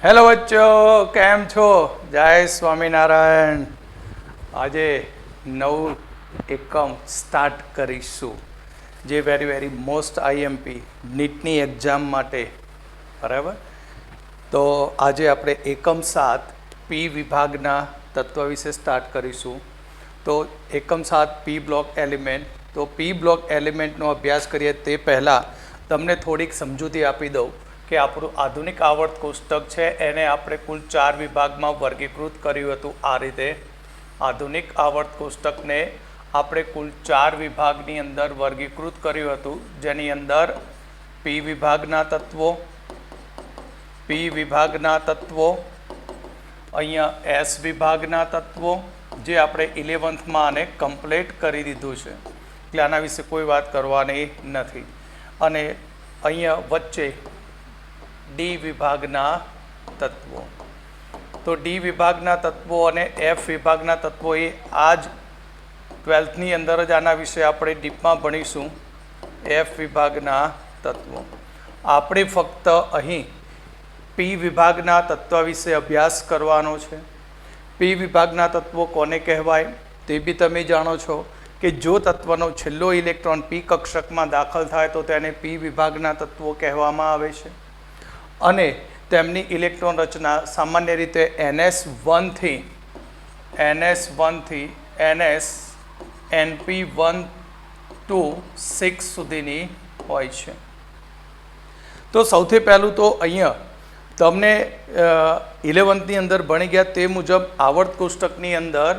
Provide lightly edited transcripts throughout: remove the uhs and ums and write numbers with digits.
Hello બચ્ચો, કેમ છો? જય સ્વામિનારાયણ. આજે નવું એકમ સ્ટાર્ટ કરીશું, જે વેરી મોસ્ટ આઈએમપી નીટની એક્ઝામ માટે, બરાબર. તો આજે આપણે એકમ 7 પી વિભાગના તત્વ વિશે સ્ટાર્ટ કરીશું. તો એકમ 7 પી બ્લોક એલિમેન્ટ. તો પી બ્લોક એલિમેન્ટનો અભ્યાસ કરીએ તે પહેલાં તમને થોડીક સમજૂતી આપી દઉં કે આપણું આધુનિક આવર્ત કોષ્ટક છે એને આપણે કુલ 4 વિભાગમાં વર્ગીકૃત કર્યું હતું. આ રીતે આધુનિક આવર્ત કોષ્ટકને આપણે કુલ 4 વિભાગની અંદર વર્ગીકૃત કર્યું હતું, જેની અંદર પી વિભાગના તત્વો, અહીંયા એસ વિભાગના તત્વો, જે આપણે 11થમાં આને કમ્પ્લીટ કરી દીધું છે એટલે આના વિશે કોઈ વાત કરવાની નથી. અને અહીંયા વચ્ચે ડી વિભાગના તત્વો. તો ડી વિભાગના તત્વો અને એફ વિભાગના તત્વો એ આ જ 12થની અંદર જ આના વિશે આપણે ડીપમાં ભણીશું. એફ વિભાગના તત્વો. આપણે ફક્ત અહીં પી વિભાગના તત્વ વિશે અભ્યાસ કરવાનો છે. પી વિભાગના તત્વો કોને કહેવાય તે બી તમે જાણો છો કે જો તત્વનો છેલ્લો ઇલેક્ટ્રોન પી કક્ષકમાં દાખલ થાય તો તેને પી વિભાગના તત્વો કહેવામાં આવે છે. અને તેમની ઇલેક્ટ્રોન રચના સામાન્ય રીતે NS1 થી NS NP1 to 6 સુધીની હોય છે. તો સૌથી પહેલું તો અહીંયા તમને 11થની અંદર ભણી ગયા તે મુજબ આવર્ત કોષ્ટકની અંદર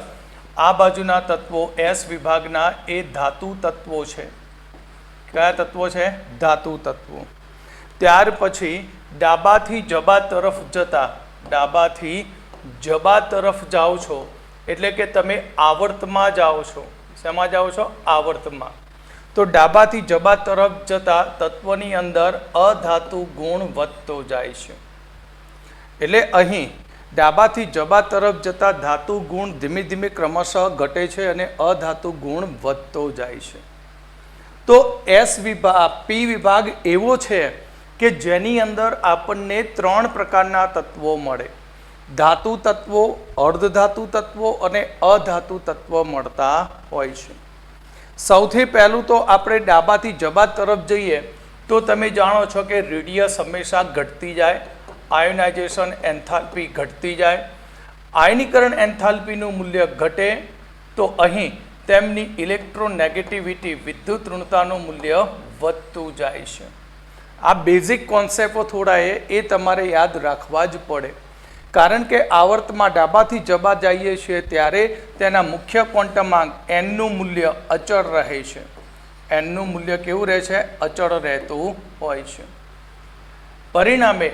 આ બાજુના તત્વો એસ વિભાગના એ ધાતુ તત્વો છે. કયા તત્વો છે? ધાતુ તત્વો. ત્યાર પછી ડાબાથી જબા તરફ જાઓ છો એટલે કે તમે આવર્તમાં જાઓ છો. શેમાં જાઓ છો? આવર્તમાં. તો ડાબાથી જબા તરફ જતા તત્વની અંદર અધાતુ ગુણ વધતો જાય છે. એટલે અહીં ડાબાથી જબા તરફ જતા ધાતુ ગુણ ધીમે ધીમે ક્રમશઃ ઘટે છે અને અધાતુ ગુણ વધતો જાય છે. તો પી વિભાગ એવો છે કે જેની અંદર આપણને 3 પ્રકારના તત્વો મળે. ધાતુ તત્વો, અર્ધધાતુ તત્વો અને અધાતુ તત્વો મળતા હોય છે. સૌથી પહેલું તો આપણે ડાબાથી જબા તરફ જઈએ તો તમે જાણો છો કે રેડિયસ હંમેશા ઘટતી જાય, આયોનાઇઝેશન એન્થાલ્પી ઘટતી જાય. આયનીકરણ એન્થાલ્પીનું મૂલ્ય ઘટે તો અહીં તેમની ઇલેક્ટ્રોનેગેટિવિટી વિદ્યુત ઋણતાનું મૂલ્ય વધતું જાય છે. આ બેઝિક કોન્સેપ્ટો થોડા એ તમારે યાદ રાખવા જ પડે, કારણ કે આવર્તમાં ડાબાથી જબા જઈએ છીએ ત્યારે તેના મુખ્ય ક્વોન્ટમાંક એનનું મૂલ્ય અચળ રહે છે. એનનું મૂલ્ય કેવું રહે છે? અચળ રહેતું હોય છે. પરિણામે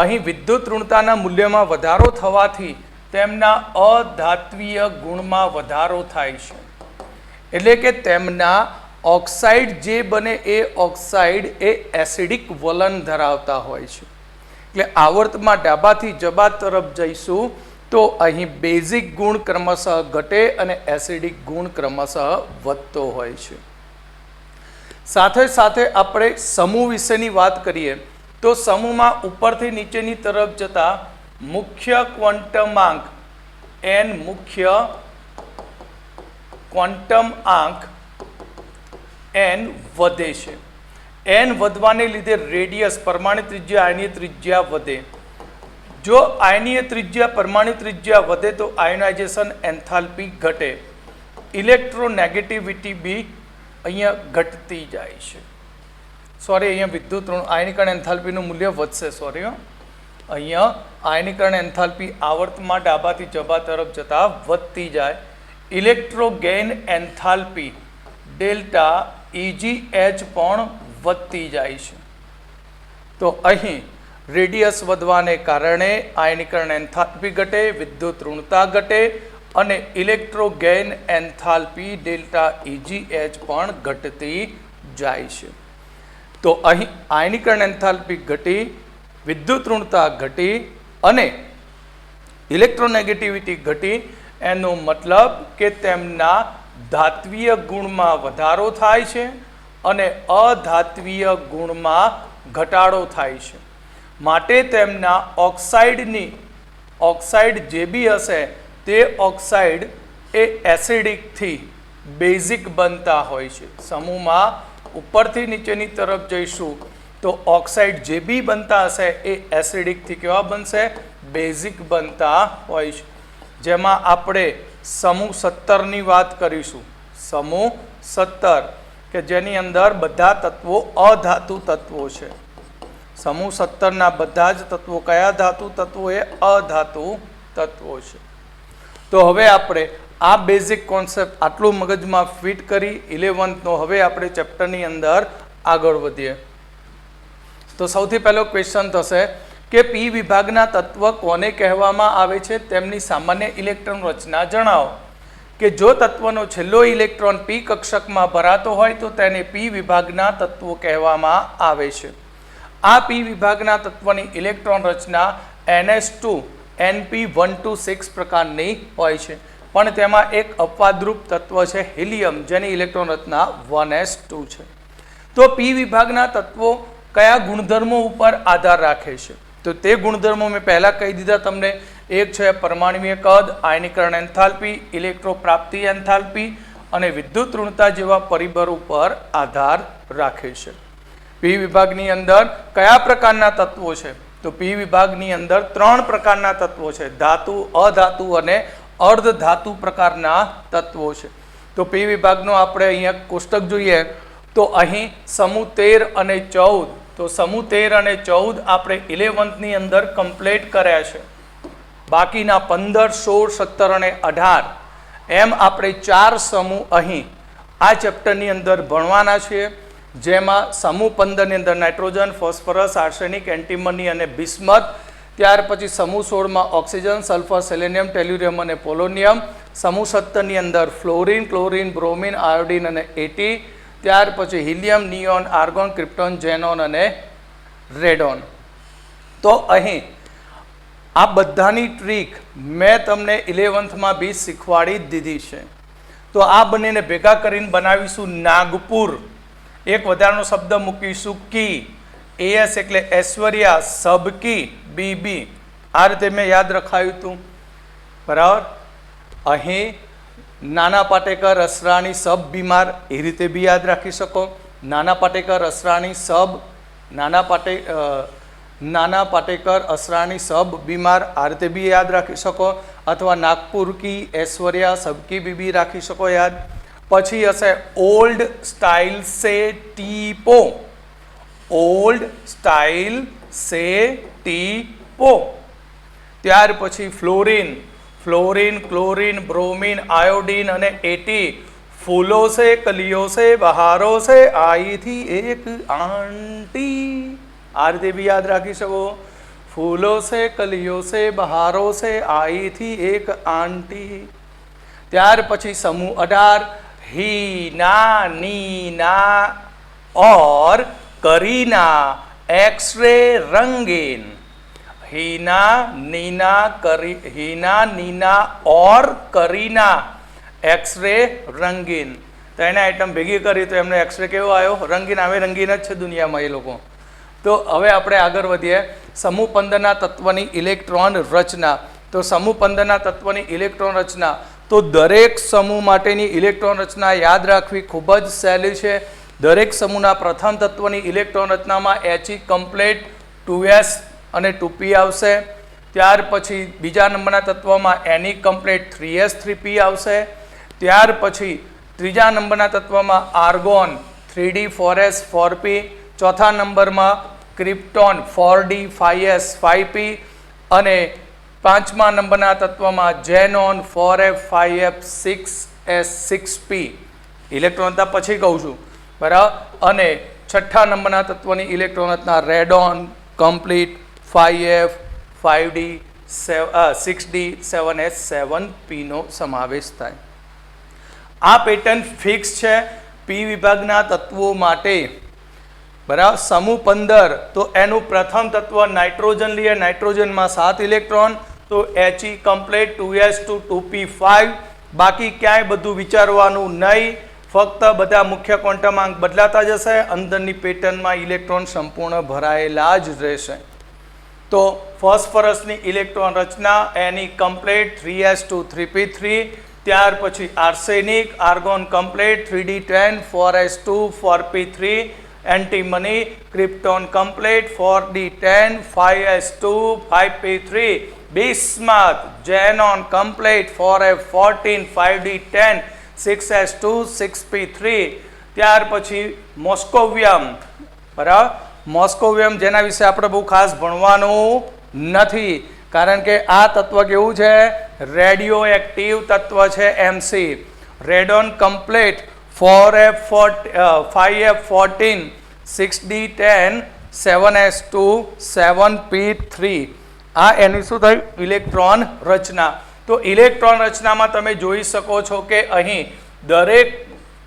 અહીં વિદ્યુત ઋણતાના મૂલ્યમાં વધારો થવાથી તેમના અધાત્વીય ગુણમાં વધારો થાય છે. એટલે કે તેમના ઓક્સાઇડ જે બને એ ઓક્સાઇડ એ એસિડિક વલણ ધરાવતા હોય છે. એટલે આવર્તમાં ડાબાથી જબા તરફ જઈશું તો અહીં બેઝિક ગુણ ક્રમશઃ ઘટે અને એસિડિક ગુણ ક્રમશઃ વધતો હોય છે. સાથે સાથે આપણે સમૂહ વિશેની વાત કરીએ તો સમૂહમાં ઉપરથી નીચેની તરફ જતા મુખ્ય ક્વોન્ટમાંક n વધે છે. n વધવાને લીધે રેડિયસ, પરમાણુ ત્રિજ્યા, આયનીય ત્રિજ્યા વધે. જો આયનીય ત્રિજ્યા, પરમાણુ ત્રિજ્યા વધે તો આયોનાઇઝેશન એન્થાલ્પી ઘટે. ઇલેક્ટ્રોનેગેટિવિટી બી અહીંયા ઘટતી જાય છે. અહીંયા વિદ્યુત આયનીકરણ એન્થાલ્પીનું મૂલ્ય વધશે. અહીંયા આયનીકરણ એન્થાલ્પી આવર્તમાં ડાબાથી જબા તરફ જતા વધતી જાય. ઇલેક્ટ્રોગેન એન્થાલ્પી ડેલ્ટા EGH પણ વધતી જાય છે. તો અહીં રેડિયસ વધવાને કારણે આયનીકરણ એન્થાલ્પી ઘટે, વિદ્યુત ઋણતા ઘટે અને ઇલેક્ટ્રોગેન એન્થાલ્પી ડેલ્ટા EGH પણ ઘટતી જાય છે. તો અહીં આયનીકરણ એન્થાલ્પી ઘટી, વિદ્યુત ઋણતા ઘટી અને ઇલેક્ટ્રોનેગેટિવિટી ઘટી. એનો મતલબ કે તેમના ધાત્વીય ગુણમાં વધારો થાય છે અને અધાત્વીય ગુણમાં ઘટાડો થાય છે. માટે તેમના ઓક્સાઇડ જે બી હશે તે ઓક્સાઇડ એ એસિડિકથી બેઝિક બનતા હોય છે. સમૂહમાં ઉપરથી નીચેની તરફ જઈશું તો ઓક્સાઇડ જે બી બનતા હશે એ એસિડિકથી કેવા બનશે? બેઝિક બનતા હોય છે. જેમાં આપણે સમૂહ 17ની વાત કરીશું. સમૂહ 17 કે જેની અંદર બધા તત્વો અધાતુ તત્વો છે. સમૂહ 17ના બધા જ તત્વો કયા ધાતુ તત્વો? એ અધાતુ તત્વો છે. તો હવે આપણે આ બેઝિક કોન્સેપ્ટ આટલું મગજમાં ફિટ કરી 11th હવે આપણે ચેપ્ટરની અંદર આગળ વધીએ. તો સૌથી પહેલો ક્વેશ્ચન થશે કે પી વિભાગના તત્વ કોને કહેવામાં આવે છે? તેમની સામાન્ય ઇલેક્ટ્રોન રચના જણાવો. કે જો તત્વનો છેલ્લો ઇલેક્ટ્રોન પી કક્ષકમાં ભરાતો હોય તો તેને પી વિભાગના તત્વો કહેવામાં આવે છે. આ પી વિભાગના તત્વની ઇલેક્ટ્રોન રચના NS2 NP126 પ્રકારની હોય છે. પણ તેમાં એક અપવાદરૂપ તત્વ છે હિલિયમ, જેની ઇલેક્ટ્રોન રચના 1s2 છે. તો પી વિભાગના તત્વો કયા ગુણધર્મો ઉપર આધાર રાખે છે? તો તે ગુણધર્મો મેં પહેલા કહી દીધા તમને. એક છે પરમાણુય કદ, આયનીકરણ એન્થાલ્પી, ઇલેક્ટ્રોપ્રાપ્તિ એન્થાલ્પી અને વિદ્યુત ઋણતા જેવા પરિબળ ઉપર આધાર રાખે છે. પી વિભાગની અંદર કયા પ્રકારના તત્વો છે? તો પી વિભાગની અંદર 3 પ્રકારના તત્વો છે. ધાતુ, અધાતુ અને અર્ધધાતુ પ્રકારના તત્વો છે. તો પી વિભાગનો આપણે અહીંયા કોષ્ટક જોઈએ તો અહીં સમૂહ 13 અને 14, તો સમૂહ 13 અને 14 આપણે 11thની અંદર કમ્પ્લીટ કર્યા છે. બાકીના 15, 16, 17 અને 18 એમ આપણે 4 સમૂહ અહીં આ ચેપ્ટરની અંદર ભણવાના છીએ. જેમાં સમૂહ 15ની અંદર નાઇટ્રોજન, ફોસ્ફરસ, આર્સેનિક, એન્ટીમની અને બિસ્મથ. ત્યાર પછી સમૂહ 16માં ઓક્સિજન, સલ્ફર, સેલેનિયમ, ટેલ્યુરિયમ અને પોલોનિયમ. સમૂહ 17ની અંદર ફ્લોરિન, ક્લોરિન, બ્રોમિન, આયોડિન અને એટી. ત્યાર પછી helium, neon, argon, krypton, xenon અને રેડોન. તો અહીં આ બધાની ટ્રીક મેં તમને 11thમાં બી શીખવાડી જ દીધી છે. તો આ બંનેને ભેગા કરીને બનાવીશું નાગપુર. એક વધારાનો શબ્દ મૂકીશું કી. AS એટલે ઐશ્વર્યા, સબકી, BB. આ રીતે મેં યાદ રખાયું હતું. બરાબર. અહીં નાના પાટેકર, અસરાણી, સબ બીમાર એ રીતે બી યાદ રાખી શકો. નાના પાટેકર, અસરાણી, સબ, નાના પાટેકર, અસરાણી, સબ બીમાર આ રીતે બી યાદ રાખી શકો. અથવા નાગપુર કી, ઐશ્વર્યા, સબકી, બીબી રાખી શકો યાદ. પછી હશે ઓલ્ડ સ્ટાઇલ સે ટીપો. ઓલ્ડ સ્ટાઇલ સે ટીપો. ત્યાર પછી ફ્લોરિન, ક્લોરિન, બ્રોમિન, આયોડિન અને એટી. ફૂલો સે, કલીઓ સે, બહારો સે, આઈ થી એક આંટી. આ રીતે બી યાદ રાખી શકો. ફૂલો સે, કલીઓ સે, બહારો સે, આઈ થી એક આંટી. ત્યાર પછી સમૂહ 18 हीना, नीना और करीना, एक्सरे रंगीन. हीना, नीना और करीना, एक्सरे रंगीन. તો એને આઈટમ ભેગી કરી તો એમને એક્સરે કેવો આવ્યો? રંગીન. આવે રંગીન જ છે દુનિયામાં એ લોકો. તો હવે આપણે આગળ વધીએ. સમૂહ 15ના તત્વની ઇલેક્ટ્રોન રચના. તો સમૂહ 15ના તત્વની ઇલેક્ટ્રોન રચના, તો દરેક સમૂહ માટેની ઇલેક્ટ્રોન રચના યાદ રાખવી ખૂબ જ સહેલી છે. દરેક સમૂહના પ્રથમ તત્વની ઇલેક્ટ્રોન રચનામાં He કમ્પ્લીટ 2s અને 2p આવશે. ત્યાર પછી બીજા નંબરના તત્વમાં Ne કમ્પ્લીટ 3s 3p આવશે. ત્યાર પછી ત્રીજા નંબરના તત્વમાં આર્ગોન 3d 4s 4p. ચોથા નંબરમાં ક્રિપ્ટોન 4d 5s 5p. અને પાંચમા નંબરના તત્વમાં xenon 4f 5f 6s 6p. ઇલેક્ટ્રોનતા પછી કહું છું, બરાબર. અને છઠ્ઠા નંબરના તત્વની ઇલેક્ટ્રોનતા radon complete 5f 5d 6d 7s 7p નો સમાવેશ થાય. આ પેટર્ન ફિક્સ છે પી વિભાગના તત્વો માટે, બરાબર. સમૂહ 15 તો એનું પ્રથમ તત્વ નાઇટ્રોજન લઈએ. નાઇટ્રોજનમાં 7 ઇલેક્ટ્રોન, તો He કમ્પ્લીટ 2s2 2p5. બાકી ક્યાંય બધું વિચારવાનું નહીં, ફક્ત બધા મુખ્ય ક્વોન્ટમ અંક બદલાતા જશે. અંદરની પેટર્નમાં ઇલેક્ટ્રોન સંપૂર્ણ ભરાયેલા જ રહેશે. તો ફોસ્ફરસની ઇલેક્ટ્રોન રચના એની કમ્પ્લેટ 3s2 3p3, ત્યાર પછી arsenic argon complete 3d10 4s2 4p3, antimony krypton complete 4d10 5s2 5p3, bismuth xenon complete 4f14 5d10 6s2 6p3, ત્યાર પછી મોસ્કોવિયમ, બરાબર, મોસ્કોવિયમ જેના વિશે આપણે બહુ ખાસ ભણવાનું નથી કારણ કે આ તત્વ કેવું છે, રેડિયો એક્ટિવ તત્વ છે MC. Radon complete 5f14 6d10 7s2 7p3, આ એની શું થયું, ઇલેક્ટ્રોન રચના. તો ઇલેક્ટ્રોન રચનામાં તમે જોઈ શકો છો કે અહીં દરેક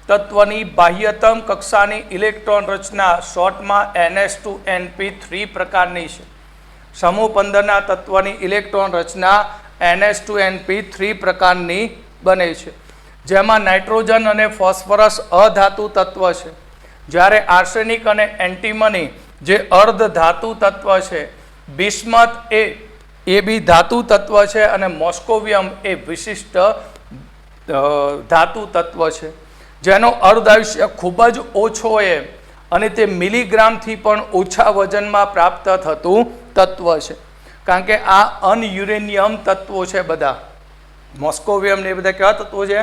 તત્વની બાહ્યતમ કક્ષાની ઇલેક્ટ્રોન રચના શોર્ટમાં ns2np3 પ્રકારની છે. સમૂહ 15ના તત્વની ઇલેક્ટ્રોન રચના ns2np3 પ્રકારની બને છે, જેમાં નાઇટ્રોજન અને ફોસ્ફરસ અધાતુ તત્વ છે, જ્યારે આર્સેનિક અને એન્ટીમની જે અર્ધ ધાતુ તત્વ છે, બિસ્મથ એ બી ધાતુ તત્વ છે અને મોસ્કોવિયમ એ વિશિષ્ટ ધાતુ તત્વ છે, જેનો અર્ધ આયુષ્ય ખૂબ જ ઓછો છે અને તે મિલીગ્રામથી પણ ઓછા વજનમાં પ્રાપ્ત થતું તત્વ છે, કારણ કે આ અનયુરેનિયમ તત્વો છે બધા. મોસ્કોવિયમ ને એ બધા કેવા તત્વો છે,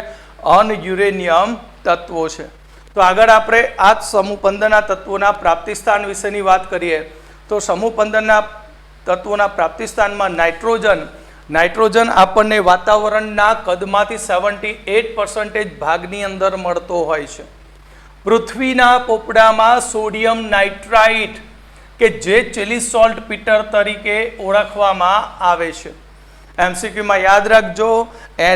અનયુરેનિયમ તત્વો છે. તો આગળ આપણે આ સમૂહ 15ના તત્વોના પ્રાપ્તિસ્થાન વિશેની વાત કરીએ તો સમૂહ 15ના તત્વોના પ્રાપ્તિસ્થાનમાં નાઇટ્રોજન આપણને વાતાવરણના કદમાંથી 78% ભાગની અંદર મળતો હોય છે. પૃથ્વીના પોપડામાં સોડિયમ નાઇટ્રાઇટ કે જે ચિલી સોલ્ટ પીટર તરીકે ઓળખવામાં આવે છે. MCQમાં યાદ રાખજો,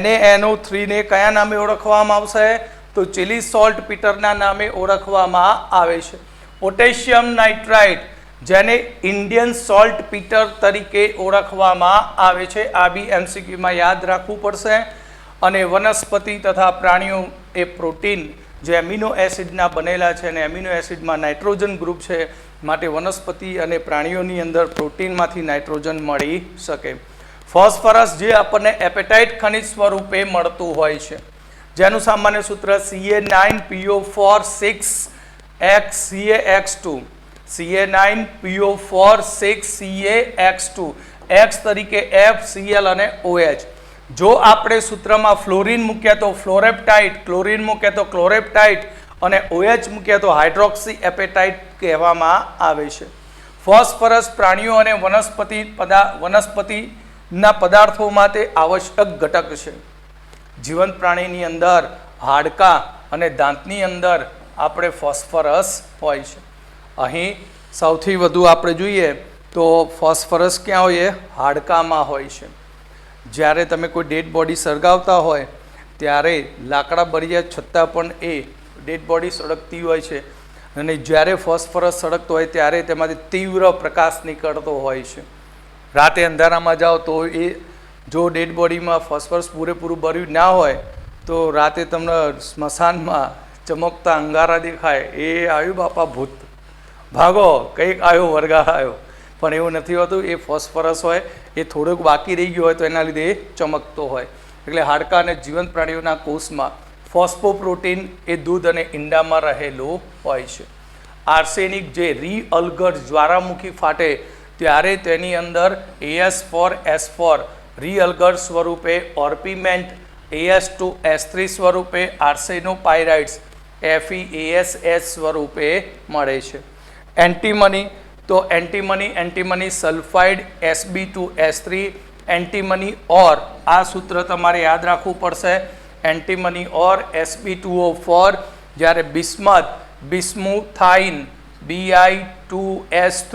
NaNO3 ને કયા નામે ઓળખવામાં આવશે, તો ચિલી સોલ્ટ પીટરના નામે ઓળખવામાં આવે છે. પોટેશિયમ નાઇટ્રાઇટ જેને ઇન્ડિયન સોલ્ટ પીટર તરીકે ઓળખવામાં આવે છે, આ બી MCQમાં યાદ રાખવું પડશે. અને વનસ્પતિ તથા પ્રાણીઓ એ પ્રોટીન જે એમિનો એસિડના બનેલા છે અને એમિનો એસિડમાં નાઇટ્રોજન ગ્રુપ છે, માટે વનસ્પતિ અને પ્રાણીઓની અંદર પ્રોટીનમાંથી નાઇટ્રોજન મળી શકે. ફોસ્ફરસ જે આપણને એપેટાઇટ ખનિજ સ્વરૂપે મળતું હોય છે, જેનું સામાન્ય સૂત્ર Ca9PO4 6xCax2, Ca9PO4 6CaX2, X તરીકે FCl અને OH. જો આપણે સૂત્રમાં ફ્લોરિન મૂક્યા તો ફ્લોરેપ્ટાઇટ, ક્લોરિન મૂક્યા તો ક્લોરેપ્ટાઇટ અને OH મૂક્યા તો હાઇડ્રોક્સી એપેટાઇટ કહેવામાં આવે છે. ફોસ્ફરસ પ્રાણીઓ અને વનસ્પતિના પદાર્થો માટે આવશ્યક ઘટક છે. જીવંત પ્રાણીની અંદર હાડકાં અને દાંતની અંદર આપણે ફોસ્ફરસ હોય છે. અહીં સૌથી વધુ આપણે જોઈએ તો ફોસ્ફરસ ક્યાં હોય? હાડકામાં હોય છે. જ્યારે તમે કોઈ ડેડ બોડી સળગાવતા હોય ત્યારે લાકડા બળ્યા છતાં પણ એ ડેડ બોડી સળગતી હોય છે, અને જ્યારે ફોસ્ફરસ સળગતો હોય ત્યારે તેમાંથી તીવ્ર પ્રકાશ નીકળતો હોય છે. રાતે અંધારામાં જાઓ તો એ જો ડેડ બોડીમાં ફોસ્ફરસ પૂરેપૂરું ભર્યું ના હોય તો રાતે તમને સ્મશાનમાં ચમકતા અંગારા દેખાય, એ આવ્યું બાપા ભૂત, ભાગો, કંઈક આવ્યો, વરગાળ આવ્યો. પણ એવું નથી હોતું, એ ફોસ્ફરસ હોય, એ થોડુંક બાકી રહી ગયું હોય તો એના લીધે એ ચમકતો હોય. એટલે હાડકાં અને જીવંત પ્રાણીઓના કોષમાં ફોસ્ફોપ્રોટીન એ દૂધ અને ઈંડામાં રહેલું હોય છે. આર્સેનિક જે રીઅલ્ગર જ્વાળામુખી ફાટે ત્યારે તેની અંદર As4S4 રીઅલ્ગર સ્વરૂપે, ઓર્પિમેન્ટ As2S3 સ્વરૂપે, આર્સેનોપાયરાઇડ્સ FeASH સ્વરૂપે મળે છે. એન્ટીમની તો એન્ટીમની સલ્ફાઇડ Sb2S3, એન્ટીમની ઓર, આ સૂત્ર તમારે યાદ રાખવું પડશે, એન્ટીમની ઓર Sb2O4, જ્યારે બિસ્મુથાઇન Bi2S3,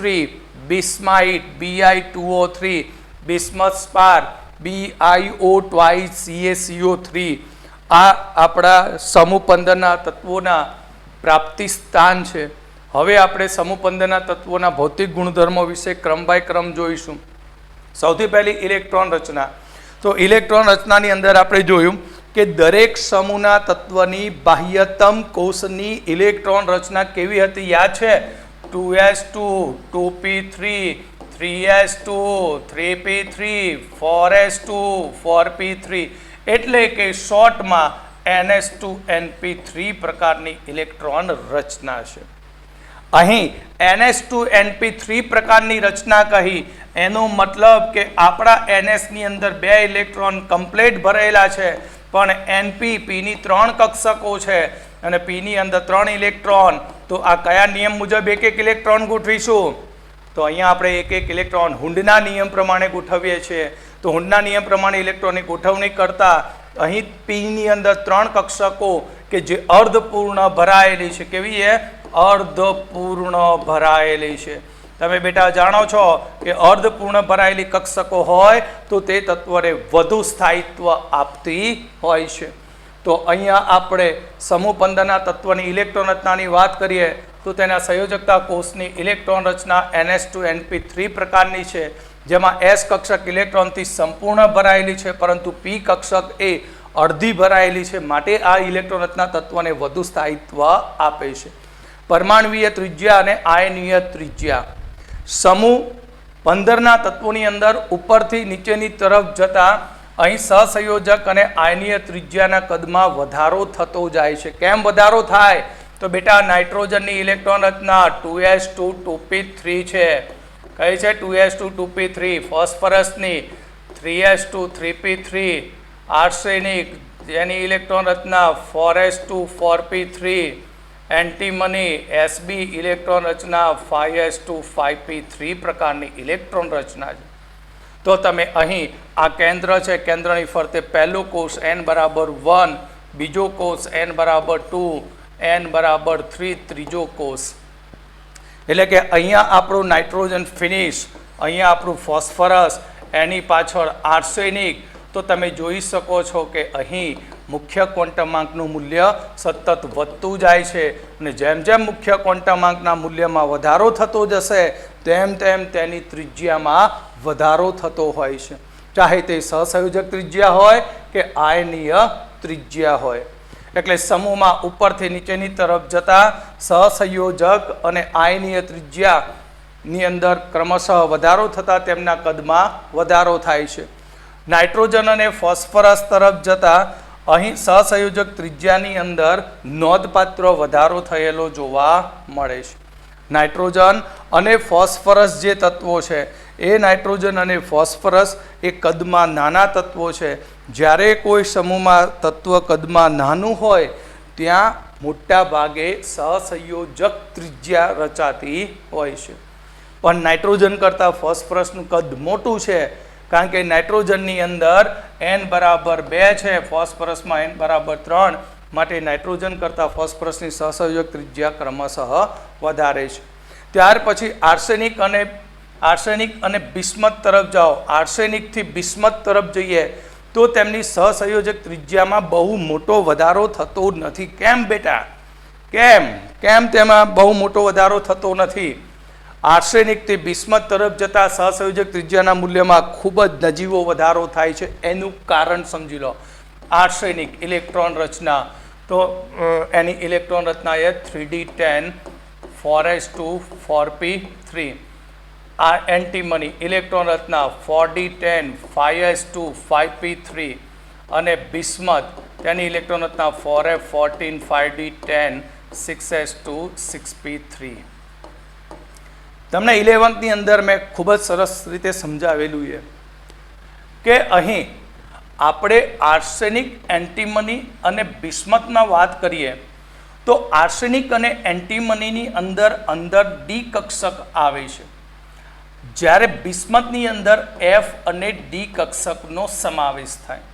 બિસ્માઇટ Bi2O3, બિસ્મથ સ્પાર BiO2CaCO3. આ આપણા સમૂહ 15ના તત્વોના પ્રાપ્તિ સ્થાન છે. હવે આપણે સમૂહ 15ના તત્વોના ભૌતિક ગુણધર્મો વિશે ક્રમ બાય ક્રમ જોઈશું. સૌથી પહેલી ઇલેક્ટ્રોન રચના. તો ઇલેક્ટ્રોન રચનાની અંદર આપણે જોયું કે દરેક સમૂહના તત્વની બાહ્યતમ કોષની ઇલેક્ટ્રોન રચના કેવી હતી યાદ છે? 2s2 2p3 3s2 3p3 4s2 4p3 એટલે કે શોર્ટમાં ns2np3 પ્રકારની ઇલેક્ટ્રોન રચના છે. અહીં ns2np3 પ્રકારની રચના કહી એનો મતલબ કે આપણા ns ની અંદર 2 ઇલેક્ટ્રોન કમ્પ્લીટ ભરેલા છે, પણ p ની 3 કક્ષકો છે અને p ની અંદર 3 ઇલેક્ટ્રોન. તો આ કયા નિયમ મુજબ એક એક ઇલેક્ટ્રોન ગોઠવીશું? તો અહીંયા આપણે એક એક ઇલેક્ટ્રોન હુન્ડના નિયમ પ્રમાણે ગોઠવીએ છીએ. તો હુન્ડના નિયમ પ્રમાણે ઇલેક્ટ્રોનની ગોઠવણી કરતા અહીં p ની અંદર 3 કક્ષકો કે જે અર્ધપૂર્ણ ભરાયેલી છે. કેવી છે? અર્ધપૂર્ણ ભરાયેલી છે. તમે બેટા જાણો છો કે અર્ધપૂર્ણ ભરાયેલી કક્ષકો હોય તો તે તત્વને વધુ સ્થાયિત્વ આપતી હોય છે. તો અહીંયા આપણે સમૂહ 15ના તત્વની ઇલેક્ટ્રોન રચનાની વાત કરીએ તો તેના સંયોજકતા કોષની ઇલેક્ટ્રોન રચના ns2np3 પ્રકારની છે, જેમાં s કક્ષક ઇલેક્ટ્રોનથી સંપૂર્ણ ભરાયેલી છે, પરંતુ p કક્ષક એ અડધી ભરાયેલી છે. માટે આ ઇલેક્ટ્રોન રચના તત્વને વધુ સ્થાયિત્વ આપે છે. પરમાણુવીય ત્રિજ્યા અને આયનીય ત્રિજ્યા. સમૂહ 15ના તત્વોની અંદર ઉપરથી નીચેની તરફ જતા અહીં સહસંયોજક અને આયનીય ત્રિજ્યાના કદમાં વધારો થતો જાય છે. કેમ વધારો થાય? તો બેટા નાઇટ્રોજનની ઇલેક્ટ્રોન રચના 2s2 2p3 છે. કઈ છે? 2s2 2p3. ફોસ્ફરસની 3s2 3p3. આર્સેનિક જેની ઇલેક્ટ્રોન રચના 4s2 4p3. Antimony Sb electron રચના 5s2 5p3 પ્રકારની ઇલેક્ટ્રોન રચના છે. તો તમે અહીં આ કેન્દ્ર છે, કેન્દ્રની ફરતે પહેલો કોષ n બરાબર 1, બીજો કોષ n બરાબર 2, n બરાબર 3, ત્રીજો કોષ. એટલે કે અહીંયા આપણું નાઇટ્રોજન ફિનિશ, અહીંયા આપણું ફોસ્ફરસ, એની પાછળ આર્સેનિક. તો તમે જોઈ શકો છો કે અહીં મુખ્ય ક્વોન્ટમાંકનું મૂલ્ય સતત વધતું જાય છે અને જેમ જેમ મુખ્ય ક્વોન્ટમાંકના મૂલ્યમાં વધારો થતો જશે તેમ તેમ તેની ત્રિજ્યામાં વધારો થતો હોય છે, ચાહે તે સહસંયોજક ત્રિજ્યા હોય કે આયનીય ત્રિજ્યા હોય. એટલે સમૂહમાં ઉપરથી નીચેની તરફ જતા સહસંયોજક અને આયનીય ત્રિજ્યાની અંદર ક્રમશઃ વધારો થતાં તેમના કદમાં વધારો થાય છે. નાઇટ્રોજન અને ફોસ્ફરસ તરફ જતા અહીં સહસંયોજક ત્રિજ્યાની અંદર નોંધપાત્ર વધારો થયેલો જોવા મળે છે. નાઇટ્રોજન અને ફોસ્ફરસ જે તત્વો છે એ નાઇટ્રોજન અને ફોસ્ફરસ એ કદમાં નાના તત્વો છે. જ્યારે કોઈ સમૂહમાં તત્વ કદમાં નાનું હોય ત્યાં મોટા ભાગે સહસંયોજક ત્રિજ્યા રચાતી હોય છે. પણ નાઇટ્રોજન કરતાં ફોસ્ફરસનું કદ મોટું છે, કારણ કે નાઇટ્રોજનની અંદર n બરાબર 2 છે, ફોસ્ફરસમાં n બરાબર 3. માટે નાઇટ્રોજન કરતાં ફોસ્ફરસની સહસંયોજક ત્રિજ્યા ક્રમશઃ વધારે છે. ત્યાર પછી આર્સેનિક અને બિસ્મથ તરફ જાઓ. આર્સેનિકથી બિસ્મથ તરફ જઈએ તો તેમની સહસંયોજક ત્રિજ્યામાં બહુ મોટો વધારો થતો નથી. કેમ બેટા? કેમ તેમાં બહુ મોટો વધારો થતો નથી? આર્સેનિકથી બિસ્મથ તરફ જતા સહસંયોજક ત્રિજ્યાના મૂલ્યમાં ખૂબ જ નજીવો વધારો થાય છે. એનું કારણ સમજી લો. આર્સેનિક ઇલેક્ટ્રોન રચના, તો એની ઇલેક્ટ્રોન રચના એ 3d10 4s2 4p3. આ એન્ટીમની ઇલેક્ટ્રોન રચના 4d10 5s2 5p3 અને બિસ્મથ તેની ઇલેક્ટ્રોન રચના 4f14 5d10 6s2 6p3. તમને 11th અંદર મેં ખૂબ જ સરસ રીતે સમજાવેલું છે કે અહીં આપણે આર્સેનિક, એન્ટીમની અને બિસ્મથના વાત કરીએ તો આર્સેનિક અને એન્ટીમનીની અંદર ડી કક્ષક આવે છે, જ્યારે બિસ્મથની અંદર એફ અને ડી કક્ષકનો સમાવેશ થાય.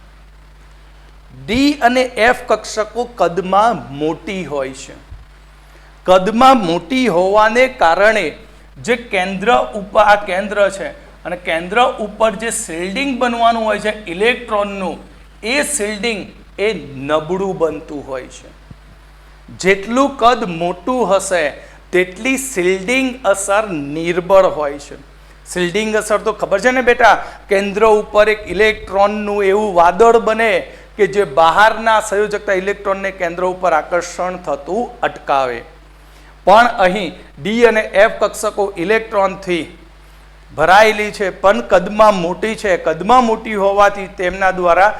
ડી અને એફ કક્ષકો કદમાં મોટી હોય છે. કદમાં મોટી હોવાને કારણે જે કેન્દ્ર ઉપર, આ કેન્દ્ર છે અને કેન્દ્ર ઉપર જે શિલ્ડિંગ બનવાનું હોય છે ઇલેક્ટ્રોનનું, એ શિલ્ડિંગ એ નબળું બનતું હોય છે. જેટલું કદ મોટું હશે તેટલી શિલ્ડિંગ અસર નિર્બળ હોય છે. શિલ્ડિંગ અસર તો ખબર છે ને બેટા, કેન્દ્ર ઉપર એક ઇલેક્ટ્રોનનું એવું વાદળ બને કે જે બહારના સંયોજકતા ઇલેક્ટ્રોનને કેન્દ્ર ઉપર આકર્ષણ થતું અટકાવે. પણ અહીં ડી અને એફ કક્ષકો ઇલેક્ટ્રોનથી ભરાયેલી છે પણ કદમાં મોટી છે. કદમાં મોટી હોવાથી તેમના દ્વારા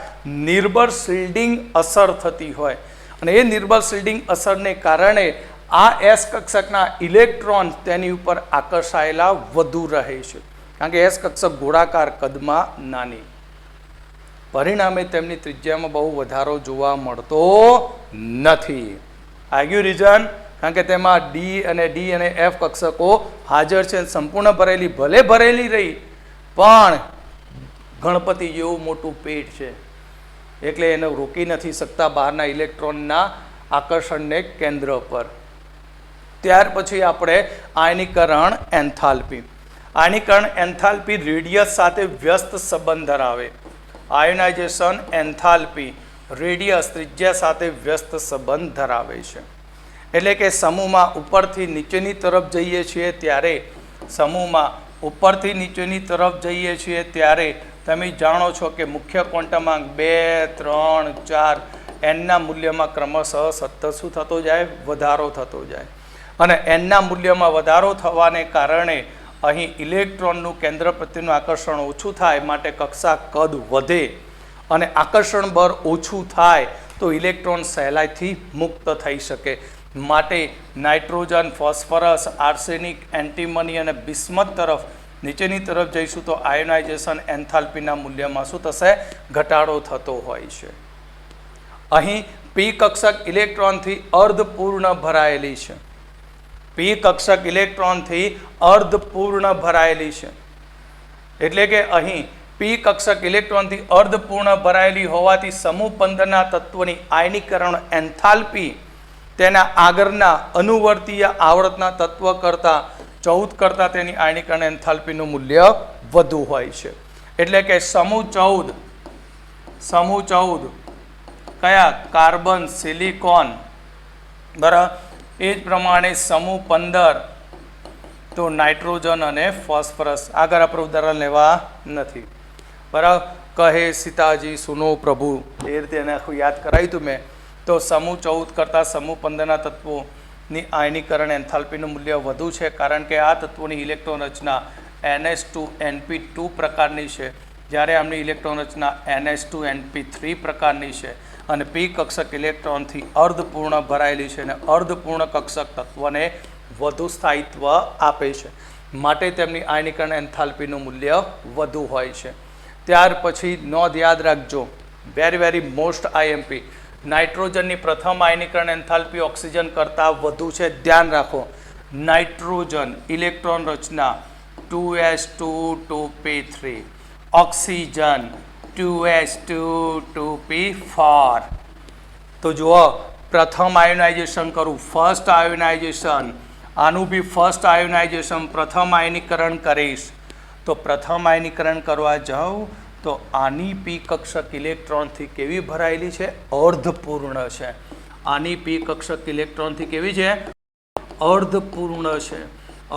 નિર્બળ શિલ્ડિંગ અસર થતી હોય અને એ નિર્બળ શિલ્ડિંગ અસરને કારણે આ એસ કક્ષકના ઇલેક્ટ્રોન તેની ઉપર આકર્ષાયેલા વધુ રહે છે, કારણ કે એસ કક્ષક ગોળાકાર કદમાં નાની. પરિણામે તેમની ત્રિજ્યામાં બહુ વધારો જોવા મળતો નથી. આગયું રીઝન, કારણ કે તેમાં ડી અને એફ કક્ષકો હાજર છે. સંપૂર્ણ ભરેલી ભલે ભરેલી રહી પણ ગણપતિ જેવું મોટું પેટ છે એટલે એને રોકી નથી શકતા બહારના ઇલેક્ટ્રોનના આકર્ષણને કેન્દ્ર પર. ત્યાર પછી આપણે આયનીકરણ એન્થાલ્પી. આયનીકરણ એન્થાલ્પી રેડિયસ સાથે વ્યસ્ત સંબંધ ધરાવે. આયોનાઇઝેશન એન્થાલ્પી રેડિયસ ત્રિજ્યા સાથે વ્યસ્ત સંબંધ ધરાવે છે. એટલે કે સમૂહમાં ઉપરથી નીચેની તરફ જઈએ છીએ ત્યારે તમે જાણો છો કે મુખ્ય ક્વોન્ટમાંક 2, 3, 4 એનના મૂલ્યમાં ક્રમશઃ સતત શું થતો જાય? વધારો થતો જાય. અને એનના મૂલ્યમાં વધારો થવાને કારણે અહીં ઇલેક્ટ્રોનનું કેન્દ્ર પ્રત્યેનું આકર્ષણ ઓછું થાય, માટે કક્ષા કદ વધે અને આકર્ષણ બળ ઓછું થાય તો ઇલેક્ટ્રોન સહેલાઈથી મુક્ત થઈ શકે. માટે નાઇટ્રોજન, ફોસ્ફરસ, આર્સેનિક, એન્ટીમની અને બિસ્મથ તરફ નીચેની તરફ જઈશું તો આયોનાઇઝેશન એન્થાલ્પીના મૂલ્યમાં શું થશે? ઘટાડો થતો હોય છે. અહીં પી કક્ષક ઇલેક્ટ્રોનથી અર્ધપૂર્ણ ભરાયેલી છે. પી કક્ષક ઇલેક્ટ્રોનથી અર્ધપૂર્ણ ભરાયેલી છે. એટલે કે અહીં પી કક્ષક ઇલેક્ટ્રોનથી અર્ધપૂર્ણ ભરાયેલી હોવાથી સમૂહ 15ના તત્વની આયનીકરણ એન્થાલ્પી તેના આગળના અનુવર્તીય આવર્તના તત્વ કરતાં 14 કરતાં તેની આયનીકરણ એન્થાલ્પીનું મૂલ્ય વધુ હોય છે. એટલે કે સમૂહ 14 કયા? કાર્બન, સિલિકોન, બરાબર. એ જ પ્રમાણે સમૂહ 15 તો નાઇટ્રોજન અને ફોસ્ફરસ. આગળ આપણે ઉદાહરણ લેવા નથી, બરાબર. કહે સીતાજી સુનો પ્રભુ, એ રીતે એને આખું યાદ કરાવ્યું હતું મેં. તો સમૂહ 14 કરતાં સમૂહ 15ના તત્વોની આયનીકરણ એન્થાલ્પીનું મૂલ્ય વધુ છે, કારણ કે આ તત્વોની ઇલેક્ટ્રોન રચના NH2NP2 પ્રકારની છે, જ્યારે આમની ઇલેક્ટ્રોન રચના NH2NP3 પ્રકારની છે. અને પી કક્ષક ઇલેક્ટ્રોનથી અર્ધપૂર્ણ ભરાયેલી છે અને અર્ધપૂર્ણ કક્ષક તત્વને વધુ સ્થાયિત્વ આપે છે, માટે તેમની આયનીકરણ એન્થાલ્પીનું મૂલ્ય વધુ હોય છે. ત્યાર પછી નોંધ યાદ રાખજો, વેરી મોસ્ટ આઈએમપી, નાઇટ્રોજનની પ્રથમ આયનીકરણ એન્થાલ્પી ઓક્સિજન કરતાં વધુ છે. ધ્યાન રાખો, નાઇટ્રોજન ઇલેક્ટ્રોન રચના 2s2 2p3, oxygen 2s2 2p4. તો જુઓ, પ્રથમ આયોનાઇઝેશન કરું, ફર્સ્ટ આયોનાઇઝેશન, આનું બી ફર્સ્ટ આયોનાઇઝેશન, પ્રથમ આયનીકરણ કરીશ. તો પ્રથમ આયનીકરણ કરવા જાઉં તો આની પી કક્ષક ઇલેક્ટ્રોનથી કેવી ભરાયેલી છે? અર્ધપૂર્ણ છે. આની પી કક્ષક ઇલેક્ટ્રોનથી કેવી છે? અર્ધપૂર્ણ છે.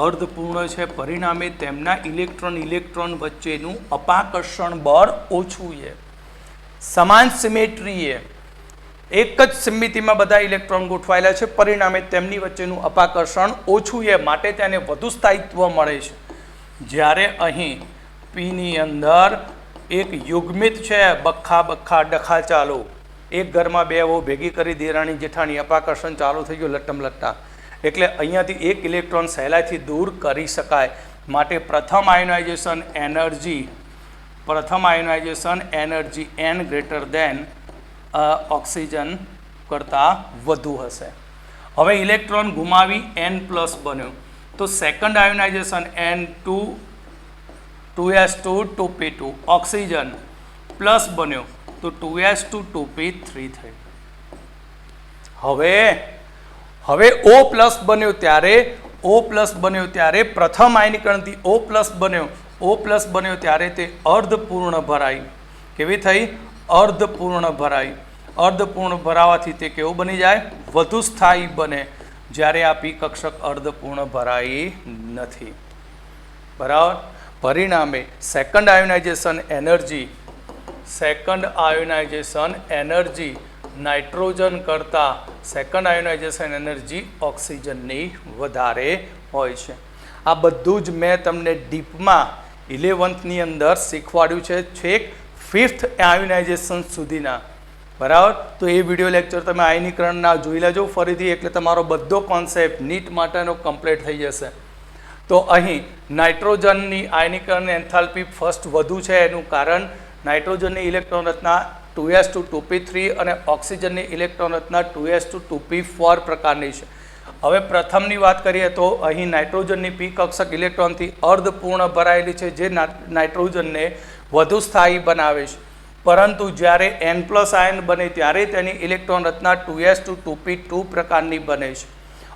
અર્ધપૂર્ણ છે. પરિણામે તેમના ઇલેક્ટ્રોન વચ્ચેનું અપાકર્ષણ બળ ઓછું છે. સમાન સિમેટ્રીએ એક જ સિમિતિમાં બધા ઇલેક્ટ્રોન ગોઠવાયેલા છે, પરિણામે તેમની વચ્ચેનું અપાકર્ષણ ઓછું છે, માટે તેને વધુ સ્થાયિત્વ મળે છે. જ્યારે અહીં પીની અંદર એક યુગ્મિત છે, બખ્ખા બખ્ખા ડખા ચાલો, એક ઘરમાં બે વહુ ભેગી કરી દેરાણી જેઠાણી, અપાકર્ષણ ચાલુ થઈ ગયું લટ્ટમ લટ્ટા, એટલે અહીંયાથી એક ઇલેક્ટ્રોન સહેલાઈથી દૂર કરી શકાય. માટે પ્રથમ ionisation energy n greater than oxygen કરતાં વધુ હશે. હવે ઇલેક્ટ્રોન ગુમાવી n પ્લસ બન્યો, તો second ionisation N2s2 2p2, oxygen plus બન્યો તો 2s2 2p3 થઈ. હવે O પ્લસ બન્યો ત્યારે પ્રથમ આયનીકરણથી O પ્લસ બન્યો ત્યારે તે અર્ધપૂર્ણ ભરાઈ. કેવી થઈ? અર્ધપૂર્ણ ભરાઈ. અર્ધપૂર્ણ ભરાવાથી તે કેવું બની જાય? વધુ સ્થાયી બને. જ્યારે આ પી કક્ષક અર્ધપૂર્ણ ભરાઈ નથી, બરાબર. પરિણામે સેકન્ડ આયોનાઇઝેશન એનર્જી નાઇટ્રોજન કરતાં સેકન્ડ આયોનાઇઝેશન એનર્જી ઓક્સિજનની વધારે હોય છે. આ બધું જ મેં તમને ડીપમાં 11th અંદર શીખવાડ્યું છે છેક 5th આયોનાઇઝેશન સુધીના, બરાબર. તો એ વિડીયો લેક્ચર તમે આયનીકરણના જોઈ લેજો ફરીથી, એટલે તમારો બધો કોન્સેપ્ટ નીટ માટેનો કમ્પ્લીટ થઈ જશે. તો અહીં નાઇટ્રોજનની આયનીકરણ એન્થાલ્પી ફર્સ્ટ વધુ છે. એનું કારણ નાઇટ્રોજનની ઇલેક્ટ્રોન રચના 2s2 2p3 અને ઓક્સિજનની ઇલેક્ટ્રોન રચના 2s2 2p4 પ્રકારની છે. હવે પ્રથમની વાત કરીએ તો અહીં નાઇટ્રોજનની પી કક્ષક ઇલેક્ટ્રોનથી અર્ધપૂર્ણ ભરાયેલી છે, જે નાઇટ્રોજનને વધુ સ્થાયી બનાવે છે. પરંતુ જ્યારે N+ આયન બને ત્યારે તેની ઇલેક્ટ્રોન રચના 2s2 2p2 પ્રકારની બને છે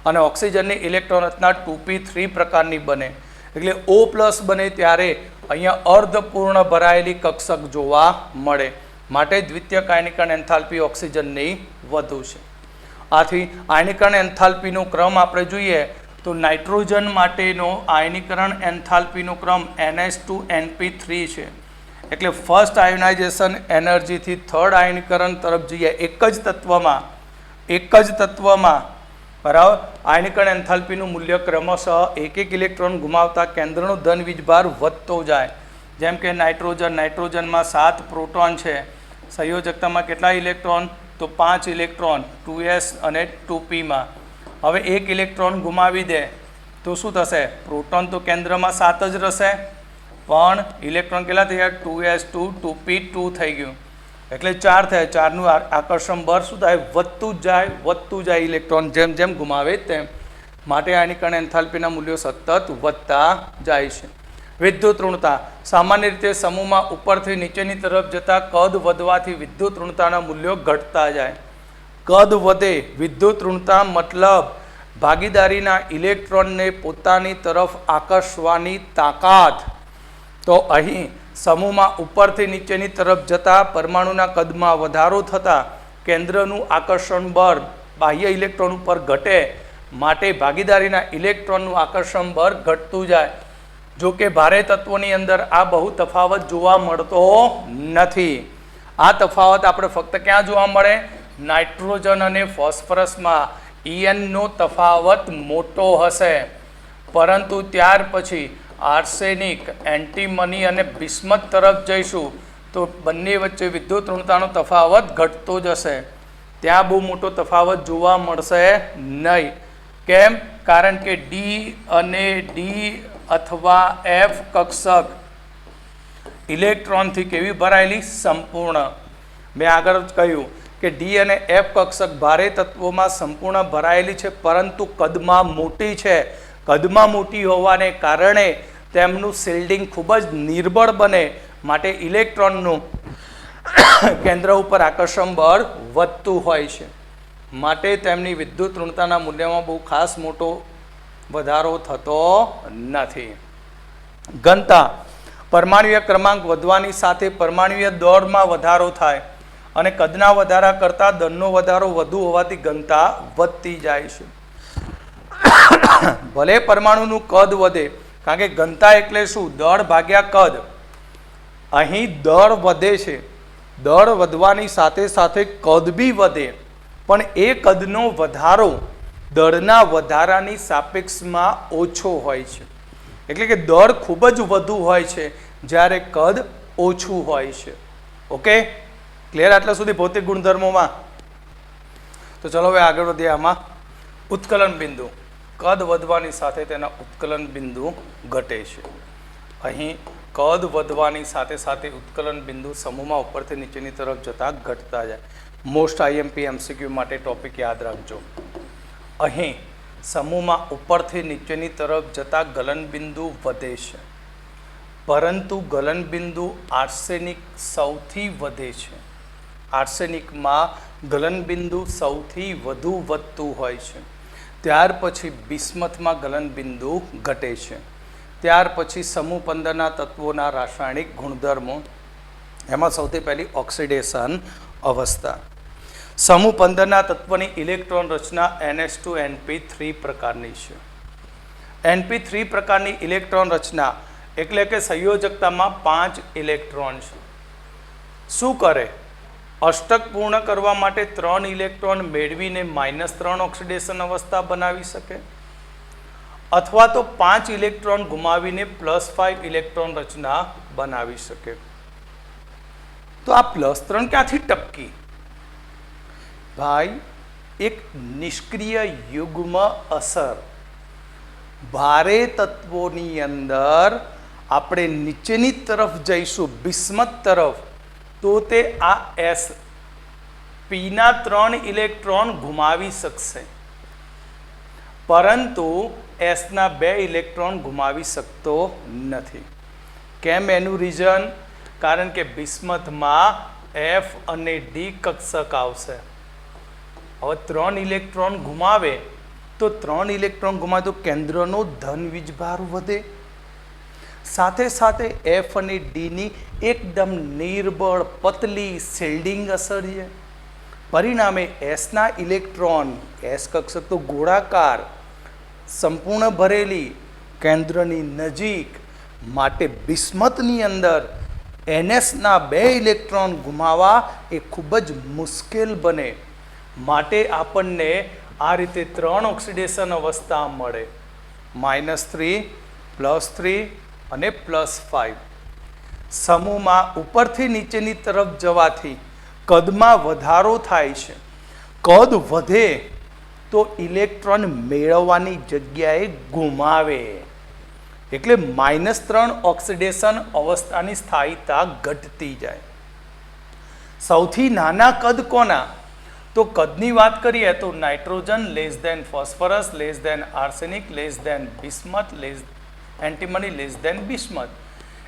અને ઓક્સિજનની ઇલેક્ટ્રોન રચના 2p3 પ્રકારની બને. એટલે O+ બને ત્યારે અહીંયા અર્ધપૂર્ણ ભરાયેલી કક્ષક જોવા મળે. માટે દ્વિતીયક આયનીકરણ એન્થાલ્પી ઓક્સિજનની વધુ છે. આથી આયનીકરણ એન્થાલ્પીનો ક્રમ આપણે જોઈએ તો નાઇટ્રોજન માટેનો આયનીકરણ એન્થાલ્પીનો ક્રમ NH2NP3 છે. એટલે ફર્સ્ટ આયોનાઇઝેશન એનર્જીથી થર્ડ આયનીકરણ તરફ જઈએ એક જ તત્વમાં બરાબર. આયનીકરણ એન્થાલ્પીનું મૂલ્ય ક્રમશઃ એક ઇલેક્ટ્રોન ગુમાવતા કેન્દ્રનો ધન વીજભાર વધતો જાય. જેમ કે નાઇટ્રોજનમાં 7 પ્રોટોન છે. સંયોજકતામાં કેટલા ઇલેક્ટ્રોન? તો 5 ઇલેક્ટ્રોન 2s અને 2pમાં. હવે એક ઇલેક્ટ્રોન ગુમાવી દે તો શું થશે? પ્રોટોન તો કેન્દ્રમાં 7 જ રહેશે, પણ ઇલેક્ટ્રોન કેટલા થયા? 2s2 2p2 થઈ ગયું, એટલે 4 થયા. 4નું આકર્ષણ બળ શું થાય? વધતું જાય ઇલેક્ટ્રોન જેમ જેમ ગુમાવે તેમ. માટે આયનીકરણ એન્થાલ્પીના મૂલ્યો સતત વધતા જાય છે. વિદ્યુત ઋણતા સામાન્ય રીતે સમૂહમાં ઉપરથી નીચેની તરફ જતા કદ વધવાથી વિદ્યુત ઋણતાના મૂલ્યો ઘટતા જાય. કદ વધે વિદ્યુત ઋણતા મતલબ ભાગીદારીના ઇલેક્ટ્રોનને પોતાની તરફ આકર્ષવાની તાકાત. તો અહીં સમૂહમાં ઉપરથી નીચેની તરફ જતા પરમાણુના કદમાં વધારો થતાં કેન્દ્રનું આકર્ષણ બળ બાહ્ય ઇલેક્ટ્રોન ઉપર ઘટે, માટે ભાગીદારીના ઇલેક્ટ્રોનનું આકર્ષણ બળ ઘટતું જાય. જો કે ભારે તત્વોની અંદર આ બહુ તફાવત જોવા મળતો નથી. આ તફાવત આપણે ફક્ત ક્યાં જોવા મળે? નાઇટ્રોજન અને ફોસ્ફરસમાં EN નો તફાવત મોટો હશે, પરંતુ ત્યાર પછી આર્સેનિક, એન્ટીમની અને બિસ્મથ તરફ જઈશું તો બંને વચ્ચે વિદ્યુત ઋણતાનો તફાવત ઘટતો જશે. ત્યાં બહુ મોટો તફાવત જોવા મળશે નહીં. કેમ? કારણ કે D અને D અથવા F કક્ષક ઇલેક્ટ્રોનથી કેવી ભરાયેલી? સંપૂર્ણ. મેં આગળ જ કહ્યું કે D અને F કક્ષક ભારે તત્વોમાં સંપૂર્ણ ભરાયેલી છે, પરંતુ કદમાં મોટી છે. કદમાં મોટી હોવાને કારણે તેમનું શિલ્ડિંગ ખૂબ જ નિર્બળ બને, માટે ઇલેક્ટ્રોનનું કેન્દ્ર ઉપર આકર્ષણ બળ વધતું હોય છે. માટે તેમની વિદ્યુત ઋણતાના મૂલ્યમાં બહુ ખાસ મોટો વધારો થતો નથી. ઘનતા પરમાણુય ક્રમાંક વધવાની સાથે પરમાણુય દળમાં વધારો થાય અને કદના વધારા કરતાં દળનો વધારો વધુ હોવાથી ઘનતા વધતી જાય છે. ભલે પરમાણુનું કદ વધે, કારણ કે ઘનતા એટલે શું? દળ ભાગ્યા કદ. અહીં દળ વધે છે, દળ વધવાની સાથે સાથે કદ બી વધે, પણ એ કદનો વધારો દળના વધારાની સાપેક્ષમાં ઓછો હોય છે. એટલે કે દળ ખૂબ જ વધુ હોય છે જ્યારે કદ ઓછું હોય છે. Okay, clear? આટલા સુધી ભૌતિક ગુણધર્મોમાં. તો ચલો હવે આગળ વધીએ. આમાં ઉત્કલન બિંદુ. કદ વધવાની સાથે તેના ઉત્કલન બિંદુ ઘટે છે. અહીં કદ વધવાની સાથે સાથે ઉત્કલન બિંદુ સમૂહમાં ઉપરથી નીચેની તરફ જતા ઘટતા જાય. મોસ્ટ IMP MCQ માટે ટોપિક યાદ રાખજો. અહીં સમૂહમાં ઉપરથી નીચેની તરફ જતા ગલનબિંદુ વધે છે, પરંતુ ગલનબિંદુ આર્સેનિક સૌથી વધે છે. આર્સેનિકમાં ગલનબિંદુ સૌથી વધુ વધતું હોય છે. ત્યાર પછી બિસ્મથમાં ગલનબિંદુ ઘટે છે. ત્યાર પછી સમૂહ 15ના તત્વોના રાસાયણિક ગુણધર્મો. એમાં સૌથી પહેલી ઓક્સિડેશન અવસ્થા. સમૂહ 15ના તત્વની ઇલેક્ટ્રોન રચના NH2NP3 પ્રકારની છે. NP3 પ્રકારની ઇલેક્ટ્રોન રચના એટલે કે સંયોજકતામાં 5 ઇલેક્ટ્રોન છે. શું કરે? અષ્ટક પૂર્ણ કરવા માટે 3 ઇલેક્ટ્રોન મેળવીને -3 ઓક્સિડેશન અવસ્થા બનાવી શકે અથવા તો 5 ઇલેક્ટ્રોન ગુમાવીને +5 ઇલેક્ટ્રોન રચના બનાવી શકે. તો આ +3 ક્યાંથી ટપકી? ભાઈ, એક નિષ્ક્રિય યુગ્મ અસર. ભારે તત્વોની અંદર આપણે નીચેની તરફ જઈશું, બિસ્મથ તરફ, તો તે આ એસ પીના 3 ઇલેક્ટ્રોન ગુમાવી શકશે, પરંતુ એસના 2 ઇલેક્ટ્રોન ગુમાવી શકતો નથી. કેમ? એનું રીઝન, કારણ કે બિસ્મથમાં એફ અને ડી કક્ષક આવશે. હવે 3 ઇલેક્ટ્રોન ગુમાવે તો 3 ઇલેક્ટ્રોન ગુમાવે તો કેન્દ્રનો ધન વીજભાર વધે. સાથે સાથે એફ અને ડીની એકદમ નિર્બળ પતલી શિલ્ડિંગ અસર છે. પરિણામે એસના ઇલેક્ટ્રોન, એસ કક્ષક તો ગોળાકાર, સંપૂર્ણ ભરેલી, કેન્દ્રની નજીક, માટે બિસ્મથની અંદર એનએસના 2 ઇલેક્ટ્રોન ગુમાવવા એ ખૂબ જ મુશ્કેલ બને. માટે આપણને આ રીતે 3 ઓક્સિડેશન અવસ્થા મળે, -3, +3 અને +5. સમૂહમાં ઉપરથી નીચેની તરફ જવાથી કદમાં વધારો થાય છે. કદ વધે તો ઇલેક્ટ્રોન મેળવવાની જગ્યાએ ગુમાવે, એટલે -3 ઓક્સિડેશન અવસ્થાની સ્થાયીતા ઘટતી જાય. સૌથી નાના કદ કોના? તો કદની વાત કરીએ તો nitrogen <= phosphorus <= arsenic <= bismuth antimony <= bismuth.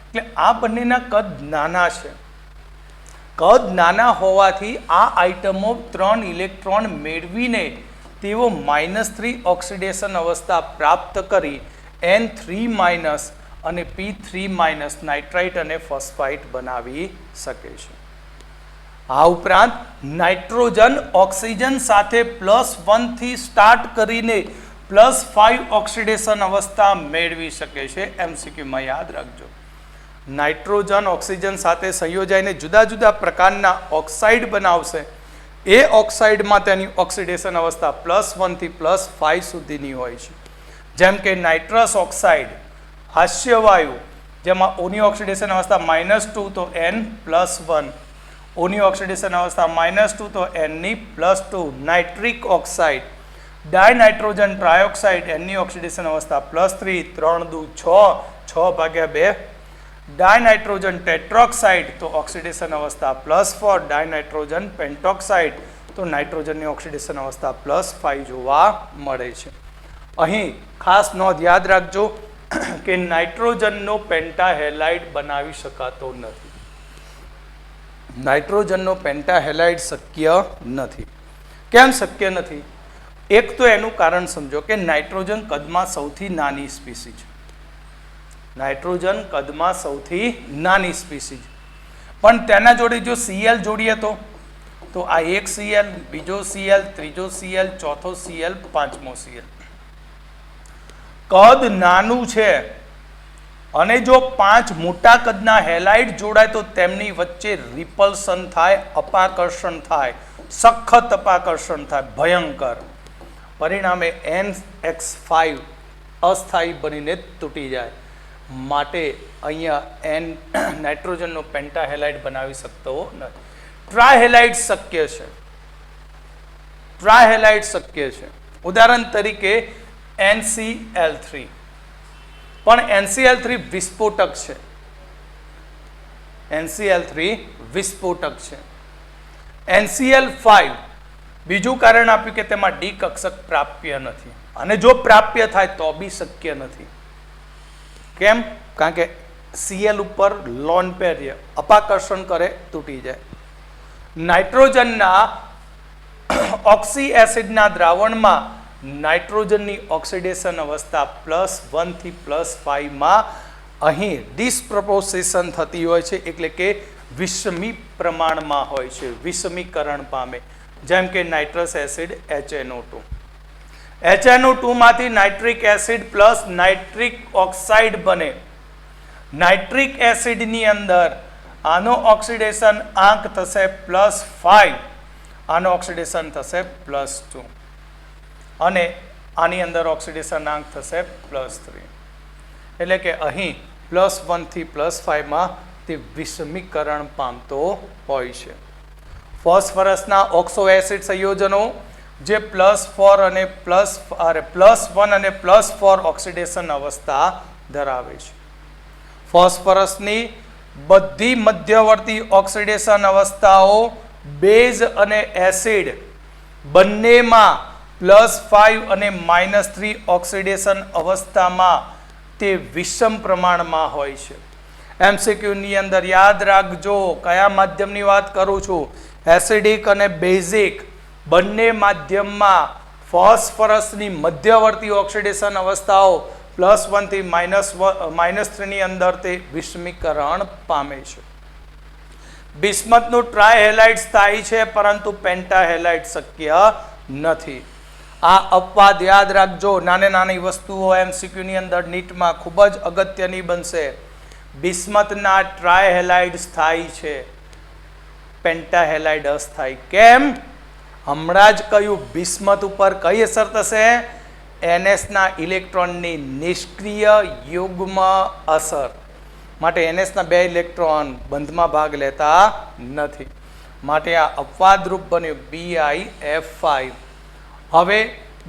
એટલે આ બંનેના કદ નાના છે. કદ નાના હોવાથી આ આઇટમો 3 ઇલેક્ટ્રોન મેળવીને તેઓ -3 ઓક્સિડેશન અવસ્થા પ્રાપ્ત કરી N3- અને P3- નાઇટ્રાઇટ અને ફોસ્ફાઇટ બનાવી શકે છે. આ ઉપરાંત નાઇટ્રોજન ઓક્સિજન સાથે +1 થી સ્ટાર્ટ કરીને +5 ઓક્સિડેશન અવસ્થા મેળવી શકે છે. MCQમાં યાદ રાખજો. નાઇટ્રોજન ઓક્સિજન સાથે સંયોજાઈને જુદા જુદા પ્રકારના ઓક્સાઇડ બનાવશે. એ ઓક્સાઇડમાં તેની ઓક્સિડેશન અવસ્થા +1 થી +5 સુધીની હોય છે. જેમ કે નાઇટ્રસ ઓક્સાઇડ, હાસ્યવાયુ, જેમાં ઓની ઓક્સિડેશન અવસ્થા -2 તો N+1, ઓની ઓક્સિડેશન અવસ્થા -2 તો Ne+2. નાઇટ્રિક ઓક્સાઇડ, ડાયનાઇટ્રોજન ટ્રાયોક્સાઇડ, એની ઓક્સિડેશન અવસ્થા +3, 3 દુ 6, 6/2. ડાયનાઇટ્રોજન ટેટ્રોક્સાઇડ તો ઓક્સિડેશન અવસ્થા +4, ડાયનાઇટ્રોજન પેન્ટોક્સાઇડ તો નાઇટ્રોજનની ઓક્સિડેશન અવસ્થા +5 જોવા મળે છે. અહીં ખાસ નોંધ યાદ રાખજો કે નાઇટ્રોજનનો પેન્ટાહેલાઇડ બનાવી શકાતો નથી. નાઇટ્રોજનનો પેન્ટાહેલાઇડ શક્ય નથી. કેમ શક્ય નથી? એક તો એનું કારણ સમજો કે નાઇટ્રોજન કદમાં સૌથી નાની સ્પીસી છે. નાઇટ્રોજન કદમાં સૌથી નાની સ્પીસી છે, પણ તેના જોડે જો Cl જોડીએ તો આ એક Cl, બીજો Cl, ત્રીજો Cl, ચોથો Cl, પાંચમો Cl. કદ નાનું છે અને જો 5 મોટા કદના હેલાઇડ જોડાય તો તેમની વચ્ચે રિપલ્શન થાય, અપાકર્ષણ થાય, સખત અપાકર્ષણ થાય, ભયંકર. પરિણામે NX5 અસ્થાયી બનીને તૂટી જાય. માટે અહીંયા નાઇટ્રોજનનો પેન્ટાહેલાઇડ બનાવી શકતો નથી. ટ્રાહેલાઇડ શક્ય છે. ટ્રાહેલાઇડ શક્ય છે. ઉદાહરણ તરીકે NCl3, પણ NCl3 વિસ્ફોટક છે. NCl3 વિસ્ફોટક છે. NCl5 બીજું કારણ આપ્યું કે તેમાં ડી કક્ષક પ્રાપ્ય નથી, અને જો પ્રાપ્ય થાય તો બી શક્ય નથી. કેમ? કારણ કે Cl ઉપર લોન પેર અપાકર્ષણ કરે, તૂટી જાય. નાઇટ્રોજનના ઓક્સી એસિડના દ્રાવણમાં નાઇટ્રોજનની ઓક્સિડેશન અવસ્થા +1 થી +5 અહીં ડિસ્પ્રોપોર્શન થતી હોય છે, એટલે કે વિષમી પ્રમાણમાં હોય છે, વિષમીકરણ પામે. જેમ કે નાઇટ્રસ એસિડ HNO2. HNO2 માંથી nitric acid plus nitric oxide બને. નાઇટ્રિક એસિડની અંદર આનો ઓક્સિડેશન આંક થશે +5, આનો ઓક્સિડેશન થશે +2, અને આની અંદર ઓક્સિડેશનાંક થશે +3. એટલે કે અહીં +1 થી +5 તે વિષમીકરણ પામતો હોય છે. ફોસ્ફરસના ઓક્સો એસિડ સંયોજનો જે +1 અને +4 ઓક્સિડેશન અવસ્થા ધરાવે છે. ફોસ્ફરસની બધી મધ્યવર્તી ઓક્સિડેશન અવસ્થાઓ બેઝ અને એસિડ બંનેમાં +5 અને -3 ઓક્સિડેશન અવસ્થામાં તે વિષમ પ્રમાણમાં હોય છે. એમસીક્યુની અંદર યાદ રાખજો કયા માધ્યમની વાત કરું છું. એસિડિક અને બેઝિક બંને માધ્યમમાં ફોસ્ફરસની મધ્યવર્તી ઓક્સિડેશન અવસ્થાઓ +1 થી -3 અંદર તે વિષમીકરણ પામે છે. બિસ્મથનું ટ્રાયહેલાઇડ સ્થાયી છે પરંતુ પેન્ટાહેલાઇડ શક્ય નથી. આ અપવાદ યાદ રાખજો. નાની વસ્તુઓ એમસીક્યુની અંદર નીટમાં ખૂબ જ અગત્યની બનશે. બિસ્મથના ટ્રાયહેલાઇડ સ્થાયી છે, પેન્ટાહેલાઇડ અસ્થાયી. કેમ? હમણાં જ કહ્યું બિસ્મથ ઉપર કઈ અસર થશે? NS ના ઇલેક્ટ્રોનની નિષ્ક્રિય યુગ્મ અસર. માટે NS ના 2 ઇલેક્ટ્રોન બંધમાં ભાગ લેતા નથી. માટે આ અપવાદરૂપ બન્યું BiF5. હવે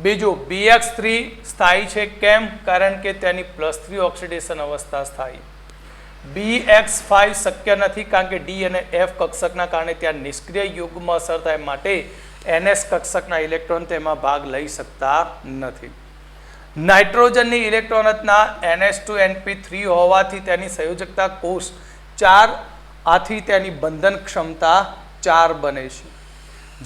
બીજું BX3 સ્થાયી છે. કેમ? કારણ કે તેની +3 ઓક્સિડેશન અવસ્થા સ્થાયી. BX5 શક્ય નથી કારણ કે D અને F કક્ષકના કારણે ત્યાં નિષ્ક્રિય યુગ્મ અસર થાય. માટે NS કક્ષકના ઇલેક્ટ્રોન તેમાં ભાગ લઈ શકતા નથી. નાઇટ્રોજનની ઇલેક્ટ્રોન રચના NH2NP3 હોવાથી તેની સંયોજકતા કોષ 4, આથી તેની બંધન ક્ષમતા 4 બને છે.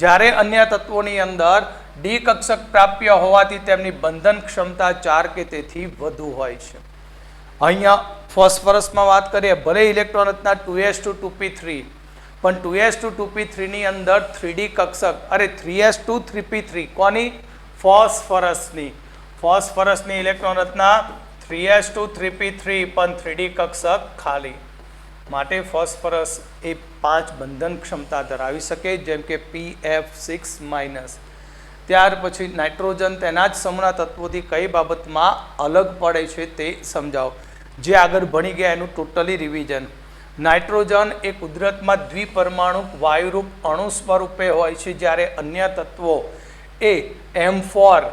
જ્યારે અન્ય તત્વોની અંદર D કક્ષક પ્રાપ્ય હોવાથી તેમની બંધન ક્ષમતા 4 કે તેથી વધુ હોય છે. અહીંયા ફોસ્ફરસમાં વાત કરીએ, ભલે ઇલેક્ટ્રોન રચના 2s2 2p3 પણ 2s2 2p3 ની અંદર 3D કક્ષક, અરે 3s2 3p3 કોની? ફોસ્ફરસની. ફોસ્ફરસની ઇલેક્ટ્રોન રચના 3s2 3p3 પણ 3D કક્ષક ખાલી. માટે ફોસ્ફરસ એ 5 બંધન ક્ષમતા ધરાવી શકે, જેમ કે PF6-. ત્યાર પછી નાઇટ્રોજન તેના જ સમૂહના તત્વોથી કઈ બાબતમાં અલગ પડે છે તે સમજાવો. જે આગળ ભણી ગયા એનું ટોટલી રિવિઝન. નાઇટ્રોજન એ કુદરતમાં દ્વિપરમાણુક વાયુરૂપ અણુ સ્વરૂપે હોય છે, જ્યારે અન્ય તત્વો એ M4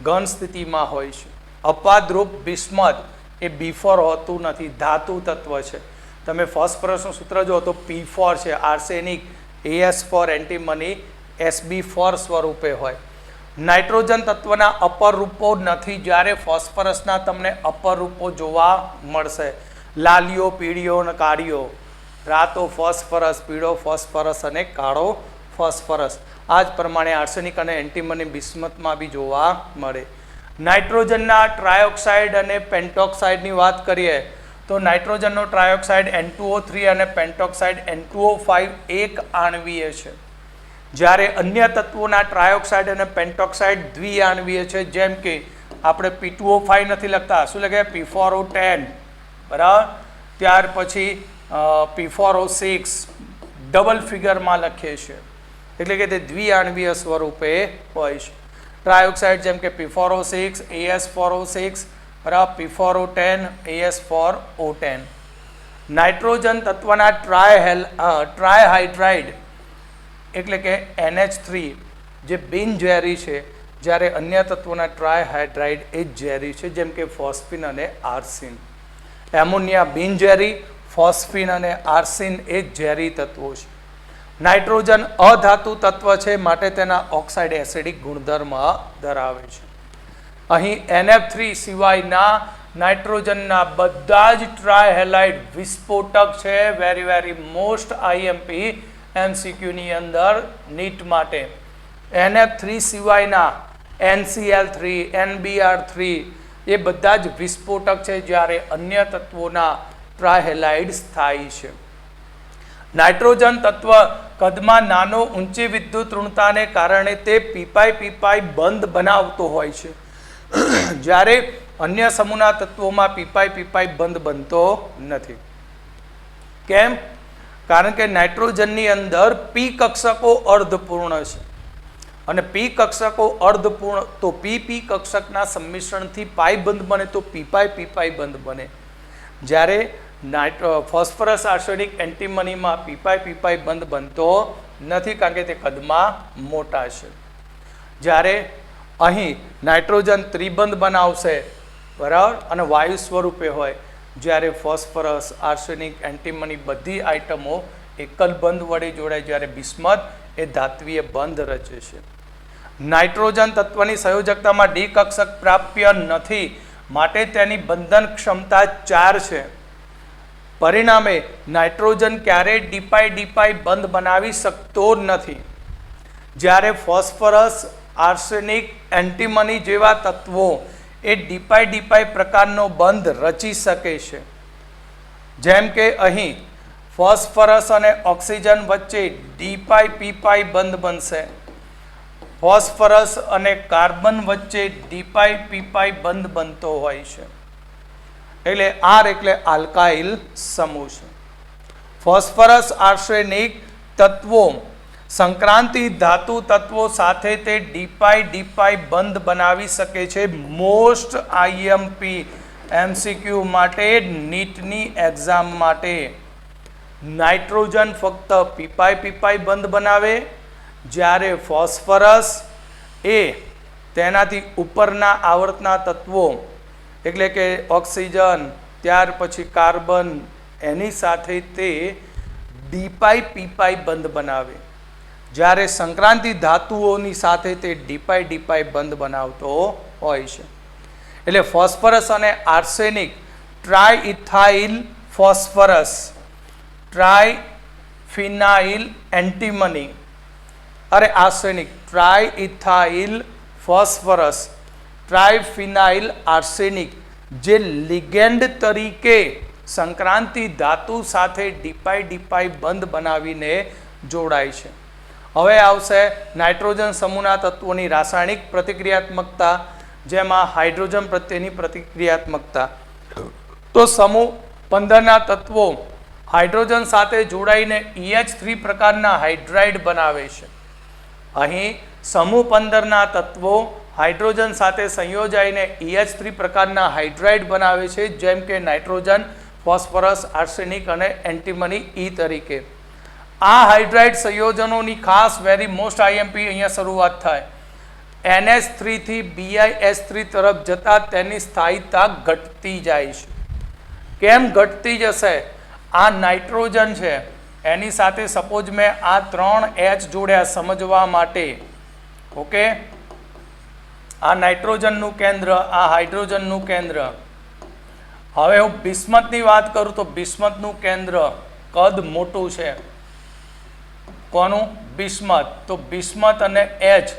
ઘન સ્થિતિમાં હોય છે. અપાદરૂપ બિસ્મથ એ B4 હોતું નથી, ધાતુ તત્વ છે. તમે ફોસ્ફરસનું સૂત્ર જો તો P4 છે, આર્સેનિક AS4 એન્ટીમની SB4 સ્વરૂપે હોય. નાઇટ્રોજન તત્વના અપર રૂપો નથી, જ્યારે ફોસ્ફરસના તમને અપર રૂપો જોવા મળશે. લાલિયો, પીળીઓ અને કાળીઓ. રાતો ફોસ્ફરસ, પીળો ફોસ્ફરસ અને કાળો ફોસ્ફરસ. આ જ પ્રમાણે આર્સેનિક અને એન્ટીમની બિસ્મથમાં બી જોવા મળે. નાઇટ્રોજનના ટ્રાયોક્સાઇડ અને પેન્ટોક્સાઇડની વાત કરીએ તો નાઇટ્રોજનનો ટ્રાયોક્સાઇડ N2O3 અને પેન્ટોક્સાઇડ N2O5 એક આણ્વીય છે, જ્યારે અન્ય તત્વોના ટ્રાયોક્સાઇડ અને પેન્ટોક્સાઇડ દ્વિઆણ્વીય છે. જેમ કે આપણે P2O5 નથી લખતા, શું લખે? P4O10, બરાબર. ત્યાર પછી P4O6 ડબલ ફિગરમાં લખીએ છીએ, એટલે કે તે દ્વિઆણ્વીય સ્વરૂપે હોય છે. ટ્રાયોક્સાઇડ જેમ કે P4O6 AS4O6, બરાબર, P4O10 AS4O10. નાઇટ્રોજન તત્વના ટ્રાયહાઇડ્રાઇડ એટલે કે NH3 જે બિનઝેરી છે, જ્યારે અન્ય તત્વોના ટ્રાયહાઇડ્રાઇડ એ ઝેરી છે, જેમ કે ફોસ્ફિન અને આર્સિન. એમોનિયા બિનઝેરી, ફોસ્ફિન અને આર્સિન એ ઝેરી તત્વો છે. નાઇટ્રોજન અધાતુ તત્વ છે, માટે તેના ઓક્સાઇડ એસિડિક ગુણધર્મ ધરાવે છે. અહીં NF3 સિવાયના નાઇટ્રોજનના બધા જ ટ્રાયહેલાઇડ વિસ્ફોટક છે. વેરી મોસ્ટ IMP MCQની અંદર નીટ માટે. NF3 સિવાયના NCl3, NBr3 એ બધા જ વિસ્ફોટક છે, જ્યારે અન્ય તત્વોના ટ્રાયહેલાઇડ સ્થાયી છે. નાઇટ્રોજન તત્વ કદમાં નાનો, ઊંચી વિદ્યુત ઋણતાને કારણે તે પીપાઈ બંધ બનાવતો હોય છે, જ્યારે અન્ય સમૂહના તત્વોમાં પીપાઈ બંધ બનતો નથી. કેમ? કારણ કે નાઇટ્રોજનની અંદર P કક્ષકો અર્ધપૂર્ણ છે અને પી કક્ષકો અર્ધપૂર્ણ, તો પી કક્ષકના સંમિશ્રણથી પાઈ બંધ બને તો પી પાઈ બંધ બને. જ્યારે ફોસ્ફરસ આર્સેનિક એન્ટીમનીમાં પી પાઈ બંધ બનતો નથી, કારણ કે તે કદમાં મોટા છે. જ્યારે અહીં નાઇટ્રોજન ત્રિબંધ બનાવશે, બરાબર, અને વાયુ સ્વરૂપે હોય, જ્યારે ફોસ્ફરસ આર્સેનિક એન્ટીમની બધી આઇટમો એકલ બંધ વડે જોડાય, જ્યારે બિસ્મથ એ ધાત્વીય બંધ રચે છે. નાઇટ્રોજન તત્વની સંયોજકતામાં ડી કક્ષક પ્રાપ્ય નથી, માટે તેની બંધન ક્ષમતા 4 છે. પરિણામે નાઇટ્રોજન ક્યારેય ડી પાઈ બંધ બનાવી શકતો નથી. જ્યારે ફોસ્ફરસ આર્સેનિક એન્ટીમની જેવા તત્વો એ ડી પાઈ પ્રકારનો બંધ રચી શકે છે. જેમ કે અહીં ફોસ્ફરસ અને ઓક્સિજન વચ્ચે ડી પી પાઈ બંધ બનશે, ફોસ્ફરસ અને કાર્બન વચ્ચે ડી પી પાઈ બંધ બનતો હોય છે. એટલે આર એટલે આલ્કાઇલ સમૂહ છે. ફોસ્ફરસ આર્સેનિક તત્વો સંક્રાંતિ ધાતુ તત્વો સાથે તે ડી પાઈ બંધ બનાવી શકે છે. મોસ્ટ આઈએમપી એમસીક્યુ માટે, નીટની એક્ઝામ માટે નાઇટ્રોજન ફક્ત પી પાઈ બંધ બનાવે, જ્યારે ફોસ્ફરસ એ તેનાથી ઉપરના આવર્તના તત્વો એટલે કે ઓક્સિજન, ત્યાર પછી કાર્બન, એની સાથે તે ડી પી પાઈ બંધ બનાવે. જ્યારે સંક્રાંતિ ધાતુઓની સાથે તે ડી પાઈ બંધ બનાવતો હોય છે. એટલે ફોસ્ફરસ અને આર્સેનિક ટ્રાઇઇથાઇલ ફોસ્ફરસ, ટ્રાઇફિનાઇલ એન્ટીમની, અરે આર્સેનિક ટ્રાઇઇથાઇલ ફોસ્ફરસ, ટ્રાઇફિનાઇલ આર્સેનિક જે લિગેન્ડ તરીકે સંક્રાંતિ ધાતુ સાથે ડી પાઈ બંધ બનાવીને જોડાય છે. હવે આવશે નાઇટ્રોજન સમૂહના તત્વોની રાસાયણિક પ્રતિક્રિયાત્મકતા, જેમાં હાઇડ્રોજન પ્રત્યેની પ્રતિક્રિયાત્મકતા. તો સમૂહ 15ના તત્વો હાઇડ્રોજન સાથે જોડાઈને EH3 પ્રકારના હાઇડ્રાઇડ બનાવે છે. અહીં સમૂહ 15ના તત્વો હાઇડ્રોજન સાથે સંયોજાઈને EH3 પ્રકારના હાઇડ્રાઇડ બનાવે છે, જેમ કે નાઇટ્રોજન, ફોસ્ફરસ, આર્સેનિક અને એન્ટીમની E તરીકે. આ હાઇડ્રાઇડ સંયોજનોની ખાસ વેરી મોસ્ટ આઈએમપી અહીંયા શરૂઆત થાય. NH3 થી BiS3 તરફ જતા તેની સ્થાયીતા ઘટતી જાય છે. કેમ ઘટતી જશે? આ નાઇટ્રોજન છે, એની સાથે સપોઝ મેં આ 3 H જોડ્યા સમજવા માટે. ઓકે, આ નાઇટ્રોજનનું કેન્દ્ર, આ હાઇડ્રોજનનું કેન્દ્ર. હવે હું બિસ્મથની વાત કરું તો બિસ્મથનું કેન્દ્ર કદ મોટું છે. કોનું? બિસ્મથ. તો બિસ્મથ અને H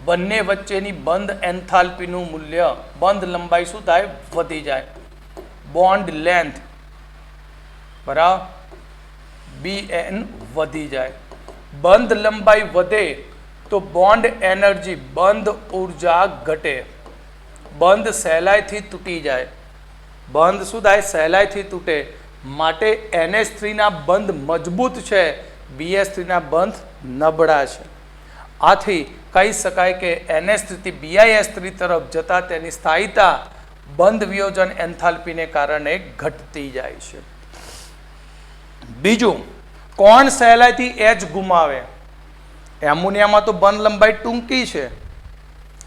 બંને વચ્ચેની બંધ એન્થાલ્પીનું મૂલ્ય, બંધ લંબાઈ શું થાય? વધી જાય. બોન્ડ લેન્થ, બરાબર, BN વધી જાય. બંધ લંબાઈ વધે તો બોન્ડ એનર્જી, બંધ ઉર્જા ઘટે. બંધ સહેલાઈથી તૂટી જાય. બંધ શું થાય? સહેલાઈથી તૂટે. માટે NH3 ના બંધ મજબૂત છે, BS3 ના બંધ નબળા છે. આથી કહી શકાય કે NH3 થી BiS3 તરફ જતા તેની સ્થાયીતા બંધ વિયોજન એન્થાલ્પીને કારણે ઘટતી જાય છે. બીજું, કોણ સહેલાઈથી H ગુમાવે? એમોનિયામાં તો બંધ લંબાઈ ટૂંકી છે,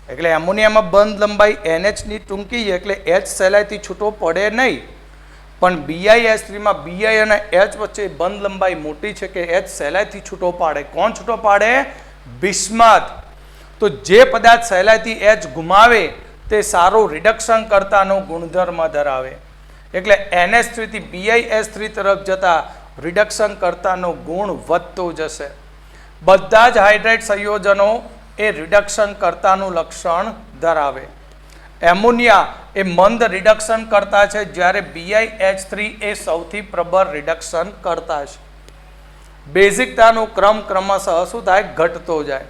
એટલે એમોનિયામાં બંધ લંબાઈ NH ની ટૂંકી છે, એટલે H સહેલાઈથી છૂટો પડે નહીં. પણ BiS3 માં Bi અને H વચ્ચે બંધ લંબાઈ મોટી છે કે H સહેલાઈથી છૂટો પાડે. કોણ છૂટો પાડે? બિસ્મથ. તો જે પદાર્થ સહેલાઈથી H ગુમાવે તે સારો રિડક્શન કરતાનો ગુણધર્મ ધરાવે. એટલે NH3 થી BiS3 તરફ જતા રિડક્શન કરતાનો ગુણ વધતો જશે. બધા જ હાઇડ્રાઇડ સંયોજનો એ રિડક્શન કરતાનું લક્ષણ ધરાવે. એમોનિયા એ મંદ રિડક્શન કરતા છે, જ્યારે BiH3 એ સૌથી પ્રબળ રિડક્શન કરતા છે. બેઝિકતાનો ક્રમ ક્રમશઃ શું થાય? ઘટતો જાય.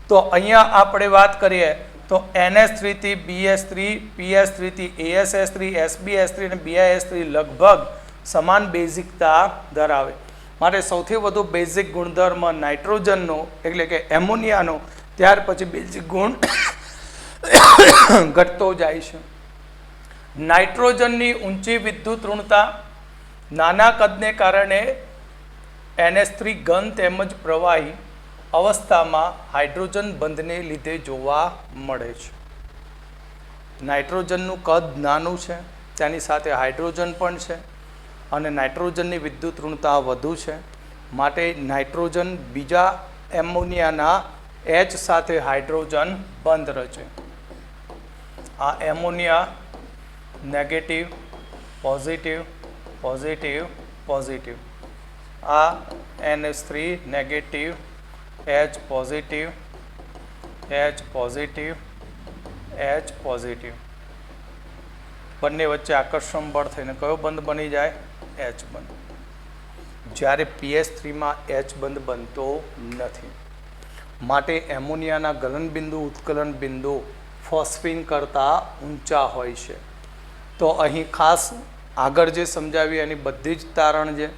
તો અહીંયા આપણે વાત કરીએ તો NH3 થી BS3, PS3 થી ASS3, SBS3 અને BiS3 લગભગ સમાન બેઝિકતા ધરાવે. માટે સૌથી વધુ બેઝિક ગુણધર્મ નાઇટ્રોજનનો એટલે કે એમોનિયાનો ત્યાર પછી બેઝિક ગુણ ઘટતો જાય છે. નાઇટ્રોજનની ઊંચી વિદ્યુત ઋણતા, નાના કદને કારણે NH3 ઘન તેમજ પ્રવાહી અવસ્થામાં હાઇડ્રોજન બંધને લીધે જોવા મળે છે. નાઇટ્રોજનનું કદ નાનું છે, તેની સાથે હાઇડ્રોજન પણ છે અને નાઇટ્રોજનની વિદ્યુત ઋણતા વધુ છે, માટે નાઇટ્રોજન બીજા એમોનિયાના H સાથે હાઇડ્રોજન બંધ રચે. આ ammonia negative, positive, positive, positive. આ NH3 negative, H positive, H positive, H positive. બંને વચ્ચે આકર્ષણ બળ થઈને કયો બંધ બની જાય? H બંધ. જ્યારે PH3માં H બંધ બનતો નથી, માટે એમોનિયાના ગલનબિંદુ ઉત્કલન બિંદુ ફોસ્ફીન કરતાં ઊંચા હોય છે. તો અહીં ખાસ આગળ જે સમજાવી એની બધી જ તારણ છે.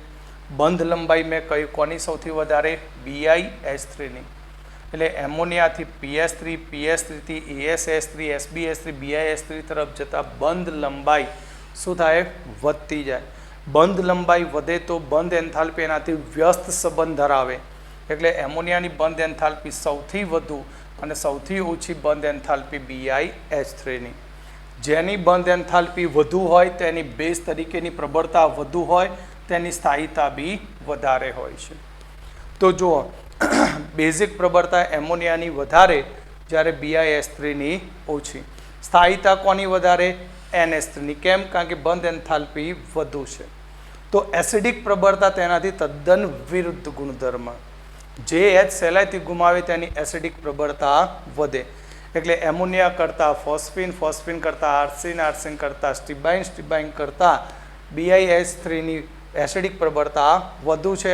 બંધ લંબાઈ મેં કહી કોની સૌથી વધારે? BiH3ની. એટલે એમોનિયાથી PH3, PH3થી ASH3, SbH3, BiH3 તરફ જતાં બંધ લંબાઈ શું થાય? વધતી જાય. બંધ લંબાઈ વધે તો બંધ એન્થાલ્પી એનાથી વ્યસ્ત સંબંધ ધરાવે. એટલે એમોનિયાની બંધ એન્થાલ્પી સૌથી વધુ અને સૌથી ઓછી બંધ એન્થાલ્પી BiH3ની. જેની બંધ એન્થાલ્પી વધુ હોય તેની બેઝ તરીકેની પ્રબળતા વધુ હોય, તેની સ્થાયીતા બી વધારે હોય છે. તો જુઓ, બેઝિક પ્રબળતા એમોનિયાની વધારે, જ્યારે BiH3ની ઓછી. સ્થાયીતા કોની વધારે? NH3ની. કેમ? કારણ કે બંધ એન્થાલ્પી વધુ છે. તો એસિડિક પ્રબળતા તેનાથી તદ્દન વિરુદ્ધ ગુણધર્મ. જે H સહેલાઈથી ગુમાવે તેની એસિડિક પ્રબળતા વધે. એટલે એમોનિયા કરતાં ફોસ્ફીન, ફોસ્ફીન કરતાં આર્સિન, આર્સિન કરતાં સ્ટીબાઇન, સ્ટીબાઇન કરતાં BiH3ની એસિડિક પ્રબળતા વધુ છે.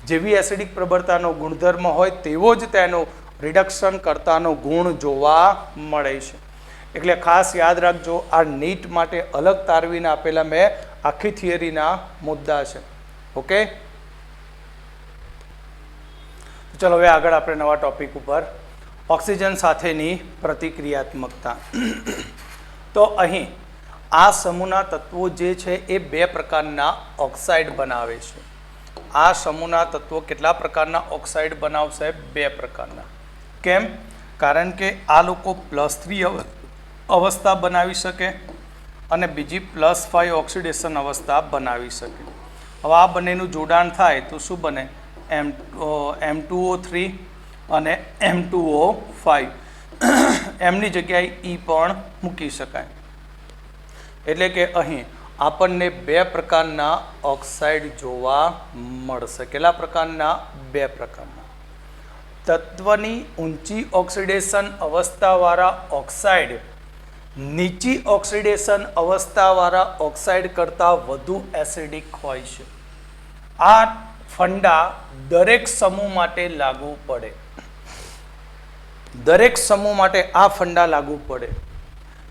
જેવી એસિડિક પ્રબળતાનો ગુણધર્મ હોય તેવો જ તેનો રિડક્શન કરતાનો ગુણ જોવા મળે છે. એટલે ખાસ યાદ રાખજો, આ નીટ માટે અલગ તારવીને આપેલા મેં આખી થિયરીના મુદ્દા છે. ઓકે, ચલો હવે આગળ આપણે નવા ટોપિક ઉપર, ઓક્સિજન સાથેની પ્રતિક્રિયાત્મકતા. તો અહીં આ સમૂહના તત્વો જે છે એ બે પ્રકારના ઓક્સાઇડ બનાવે છે. આ સમૂહના તત્વો કેટલા પ્રકારના ઓક્સાઇડ બનાવશે? બે પ્રકારના. કેમ? કારણ કે આ લોકો +3 અવસ્થા બનાવી શકે અને બીજી +5 ઓક્સિડેશન અવસ્થા બનાવી શકે. હવે આ બંનેનું જોડાણ થાય તો શું બને? M2O3 અને M2O5. એમની જગ્યાએ E પણ મૂકી શકાય. એટલે કે અહીં આપણને બે પ્રકારના ઓક્સાઇડ જોવા મળશે. કેટલા પ્રકારના? બે પ્રકારના. તત્વની ઊંચી ઓક્સિડેશન અવસ્થાવાળા ઓક્સાઇડ નીચી ઓક્સિડેશન અવસ્થાવાળા ઓક્સાઇડ કરતાં વધુ એસિડિક હોય છે. આ ફંડા દરેક સમૂહ માટે લાગુ પડે. દરેક સમૂહ માટે આ ફંડા લાગુ પડે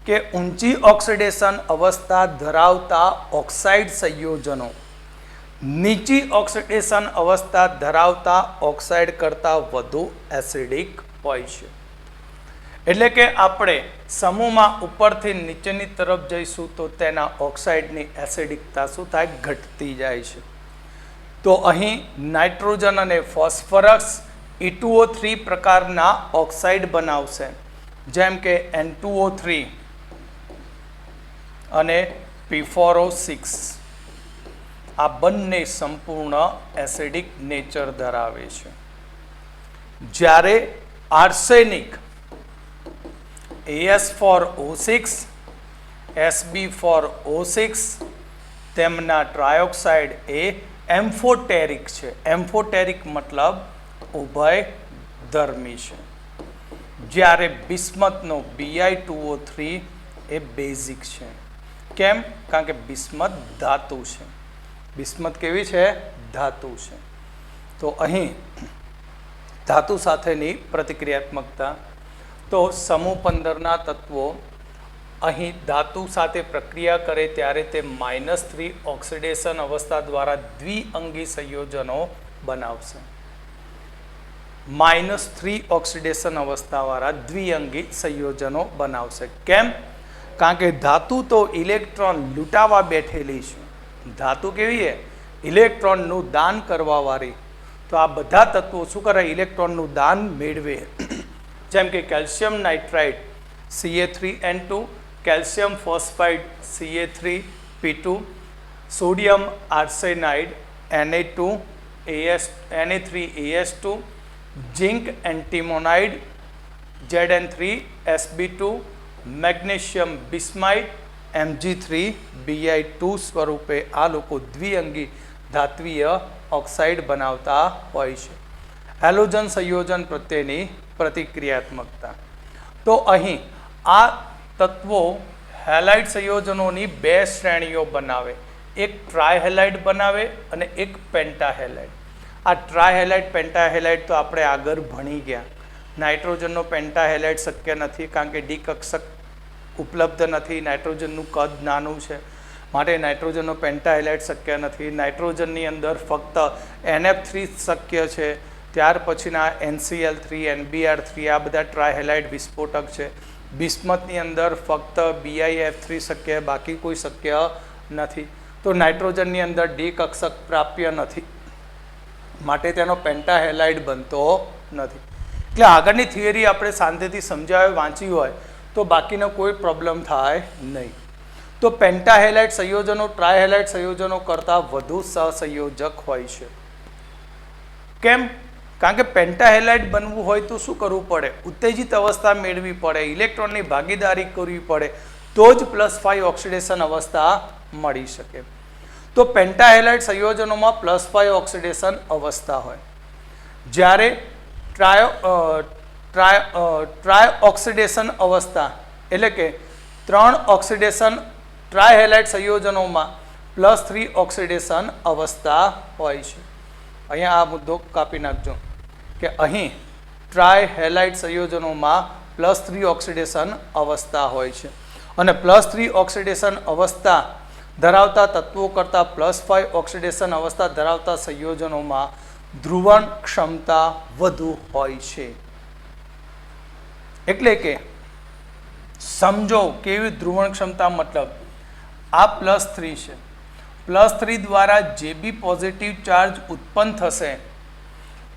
કે ઊંચી ઓક્સિડેશન અવસ્થા ધરાવતા ઓક્સાઇડ સંયોજનો નીચી ઓક્સિડેશન અવસ્થા ધરાવતા ઓક્સાઇડ કરતાં વધુ એસિડિક હોય છે. એટલે કે આપણે સમૂહમાં ઉપરથી નીચેની તરફ જઈશું તો તેના ઓક્સાઇડની એસિડિકતા શું થાય? ઘટતી જાય છે. તો અહીં નાઇટ્રોજન અને ફોસ્ફરસ E2O3 પ્રકારના ઓક્સાઇડ બનાવશે, જેમ કે N2O3 અને P4O6. આ બંને સંપૂર્ણ એસિડિક નેચર ધરાવે છે. જ્યારે આર્સેનિક As4O6, Sb4O6 તેમના ટ્રાયોક્સાઇડ એ એમ્ફોટેરિક છે. એમ્ફોટેરિક મતલબ ઉભયધર્મી છે. જ્યારે બિસ્મથનો Bi2O3 એ બેઝિક છે. કેમ? કારણ કે બિસ્મથ ધાતુ છે. બિસ્મથ કેવી છે? ધાતુ છે. તો અહીં ધાતુ સાથેની પ્રતિક્રિયાત્મકતા. તો સમૂહ 15ના તત્વો અહીં ધાતુ સાથે પ્રક્રિયા કરે ત્યારે તે -3 ઓક્સિડેશન અવસ્થા દ્વારા દ્વિઅંગી સંયોજનો બનાવશે. -3 ઓક્સિડેશન અવસ્થાવાળા દ્વિઅંગી સંયોજનો બનાવશે. કેમ? કારણ કે ધાતુ તો ઇલેક્ટ્રોન લૂંટાવા બેઠેલી છે. ધાતુ કેવી છે? ઇલેક્ટ્રોનનું દાન કરવા વાળી. તો આ બધા તત્વો શું કરે? ઇલેક્ટ્રોનનું દાન મેળવે. જેમ કે calcium nitride Ca3N2, calcium phosphide Ca3P2, sodium arsenide Na3AS2, zinc antimonide Zn3Sb2, magnesium bismide Mg3Bi2 સ્વરૂપે આ લોકો દ્વિઅંગી ધાત્વીય ઓક્સાઇડ બનાવતા હોય છે. હેલોજન સંયોજન પ્રત્યેની પ્રતિક્રિયાત્મકતા. તો અહીં આ તત્વો હેલાઇડ સંયોજનોની બે શ્રેણીઓ બનાવે. એક ટ્રાયહેલાઇડ બનાવે અને એક પેન્ટાહેલાઇડ. આ ટ્રાયહેલાઇડ પેન્ટાહેલાઇડ તો આપણે આગળ ભણી ગયા. નાઇટ્રોજનનો પેન્ટાહેલાઇડ શક્ય નથી કારણ કે ડી કક્ષક ઉપલબ્ધ નથી. નાઇટ્રોજનનું કદ નાનું છે માટે નાઇટ્રોજનનો પેન્ટાહેલાઇડ શક્ય નથી. નાઇટ્રોજનની અંદર ફક્ત NF3 શક્ય છે. ત્યાર પછીના NCl3, NBr3 આ બધા ટ્રાયહેલાઇડ વિસ્ફોટક છે. બિસ્મથની અંદર ફક્ત BiF3 શક્ય, બાકી કોઈ શક્ય નથી. તો નાઇટ્રોજનની અંદર ડી કક્ષક પ્રાપ્ય નથી માટે તેનો પેન્ટાહેલાઇડ બનતો નથી. એટલે આગળની થિયરી આપણે શાંતિથી સમજાવે વાંચી હોય તો બાકીનો કોઈ પ્રોબ્લેમ થાય નહીં. તો પેન્ટાહેલાઇડ સંયોજનો ટ્રાયહેલાઇડ સંયોજનો કરતાં વધુ સહસંયોજક હોય છે. કેમ? કારણ કે પેન્ટાહેલાઇડ બનવું હોય તો શું કરવું પડે? ઉત્તેજિત અવસ્થા મેળવી પડે, ઇલેક્ટ્રોનની ભાગીદારી કરવી પડે, તો જ +5 ઓક્સિડેશન અવસ્થા મળી શકે. તો પેન્ટાહેલાઇડ સંયોજનોમાં +5 ઓક્સિડેશન અવસ્થા હોય. જ્યારે ટ્રાય ઓક્સિડેશન અવસ્થા એટલે કે 3 ઓક્સિડેશન ટ્રાયહેલાઇડ સંયોજનોમાં +3 ઓક્સિડેશન અવસ્થા હોય છે. અહીંયા આ મુદ્દો કાપી નાખજો કે અહીં ટ્રાયહેલાઇડ સંયોજનોમાં +3 ઓક્સિડેશન અવસ્થા હોય છે અને +3 ઓક્સિડેશન અવસ્થા ધરાવતા તત્વો કરતાં +5 ઓક્સિડેશન અવસ્થા ધરાવતા સંયોજનોમાં ધ્રુવણ ક્ષમતા વધુ હોય છે. એટલે કે સમજો કેવી ધ્રુવણ ક્ષમતા, મતલબ આ +3 છે. +3 દ્વારા જે બી પોઝિટિવ ચાર્જ ઉત્પન્ન થશે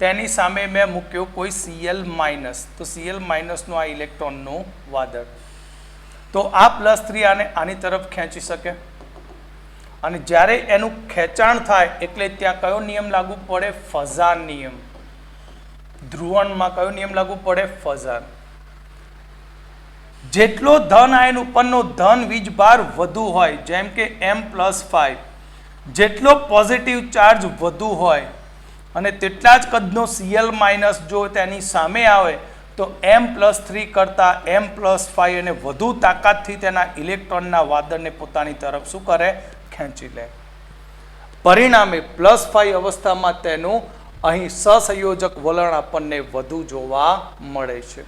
તેની સામે મેં મૂક્યો કોઈ Cl-, તો Cl- નું આ ઇલેક્ટ્રોનનું વાદળ. તો આ +3 આની તરફ ખેંચી શકે અને જ્યારે એનું ખેંચાણ થાય એટલે ત્યાં કયો નિયમ લાગુ પડે? ફઝાન નિયમ. ધ્રુવણમાં કયો નિયમ લાગુ પડે? ફઝાન. જેટલો ધન આયન ઉપરનો ધન વીજભાર વધુ હોય, જેમ કે M+5, જેટલો પોઝિટિવ ચાર્જ વધુ હોય અને તેટલા જ કદનો Cl- જો તેની સામે આવે તો M+3 કરતાં M+5 અને વધુ તાકાતથી તેના ઇલેક્ટ્રોનના વાદળને પોતાની તરફ શું કરે? ખેંચી લે. પરિણામે +5 અવસ્થામાં તેનું અહીં સહસંયોજક વલણ આપણને વધુ જોવા મળે છે.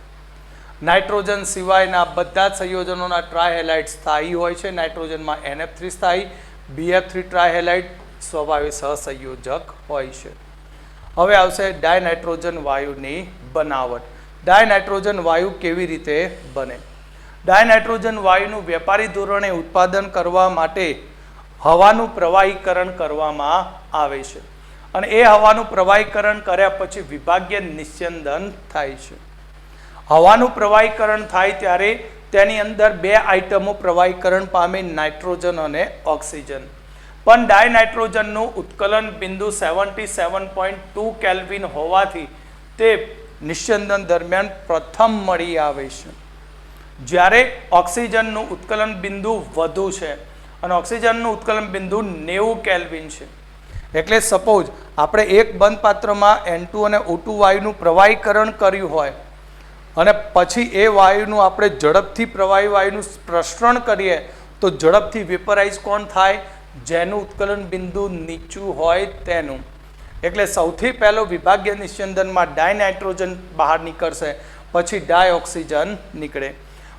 નાઇટ્રોજન સિવાયના બધા જ સંયોજનોના ટ્રાયહેલાઇડ સ્થાયી હોય છે. નાઇટ્રોજનમાં NF3 સ્થાયી, BF3 ટ્રાયહેલાઇડ સ્વભાવે સહસંયોજક હોય છે. હવે આવશે ડાયનાઇટ્રોજન વાયુની બનાવટ. ડાયનાઇટ્રોજન વાયુ કેવી રીતે બને? ડાયનાઇટ્રોજન વાયુનું વેપારી ધોરણે ઉત્પાદન કરવા માટે હવાનું પ્રવાહીકરણ કરવામાં આવે છે અને એ હવાનું પ્રવાહીકરણ કર્યા પછી વિભાગીય નિસ્યંદન થાય છે. હવાનું પ્રવાહીકરણ થાય ત્યારે તેની અંદર બે આઇટમો પ્રવાહીકરણ પામે, નાઇટ્રોજન અને ઓક્સિજન. પણ ડાયનાઇટ્રોજનનું ઉત્કલન બિંદુ 77.2 કેલ્વિન હોવાથી તે નિસ્યંદન દરમિયાન પ્રથમ મળી આવે છે. જ્યારે ઓક્સિજનનું ઉત્કલન બિંદુ વધુ છે અને ઓક્સિજનનું ઉત્કલન બિંદુ 90 કેલ્વિન છે. એટલે સપોઝ આપણે એક બંધ પાત્રમાં N2 અને O2 વાયુનું પ્રવાહીકરણ કર્યું હોય અને પછી એ વાયુનું આપણે ઝડપથી પ્રવાહી વાયુનું પ્રસરણ કરીએ તો ઝડપથી વેપરાઇઝ કોણ થાય? જેનું ઉત્કલન બિંદુ નીચું હોય તેનું. એટલે સૌથી પહેલો વિભાગીય નિસ્યંદનમાં ડાયનાઇટ્રોજન બહાર નીકળશે, પછી ડાયઓક્સિજન નીકળે.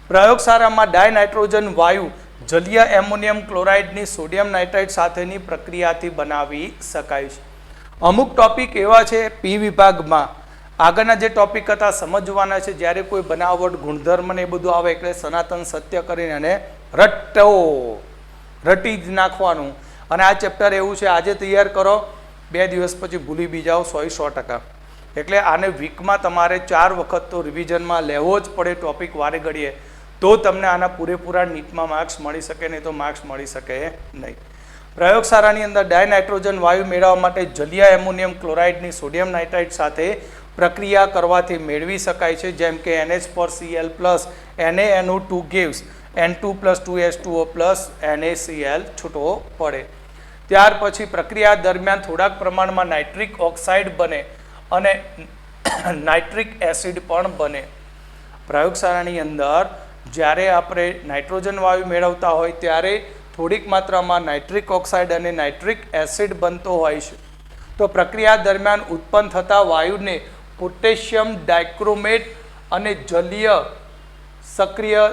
પ્રયોગશાળામાં ડાયનાઇટ્રોજન વાયુ જલીય એમોનિયમ ક્લોરાઇડની સોડિયમ નાઇટ્રાઇડ સાથેની પ્રક્રિયાથી બનાવી શકાય છે. અમુક ટોપિક એવા છે P વિભાગમાં આગળના જે ટોપિક હતા સમજવાના છે. જ્યારે કોઈ બનાવટ ગુણધર્મ ને એ બધું આવે એટલે સનાતન સત્ય કરીને અને રટી જ નાખવાનું. અને આ ચેપ્ટર એવું છે આજે તૈયાર કરો, 2 દિવસ પછી ભૂલી બી જાઓ 100%. એટલે આને વીકમાં તમારે 4 વખત તો રિવિઝનમાં લેવો જ પડે ટોપિક વારે ઘડીએ, તો તમને આના પૂરેપૂરા નીટમાં માર્ક્સ મળી શકે, નહીં તો માર્ક્સ મળી શકે નહીં. પ્રયોગશાળાની અંદર ડાયનાઇટ્રોજન વાયુ મેળવવા માટે જલીય એમોનિયમ ક્લોરાઇડની સોડિયમ નાઇટ્રાઇટ સાથે પ્રક્રિયા કરવાથી મેળવી શકાય છે, જેમ કે NH4Cl plus NaNO2 gives N2 + 2H2O + NaCl છૂટવો પડે. ત્યાર પછી પ્રક્રિયા દરમિયાન થોડાક પ્રમાણમાં નાઇટ્રિક ઓક્સાઇડ બને અને નાઇટ્રિક એસિડ પણ બને. પ્રયોગશાળાની અંદર જ્યારે આપણે નાઇટ્રોજન વાયુ મેળવતા હોય ત્યારે થોડીક માત્રામાં નાઇટ્રિક ઓક્સાઇડ અને નાઇટ્રિક એસિડ બનતો હોય છે. તો પ્રક્રિયા દરમિયાન ઉત્પન્ન થતા વાયુને પોટેશિયમ ડાયક્રોમેટ અને જલીય સક્રિય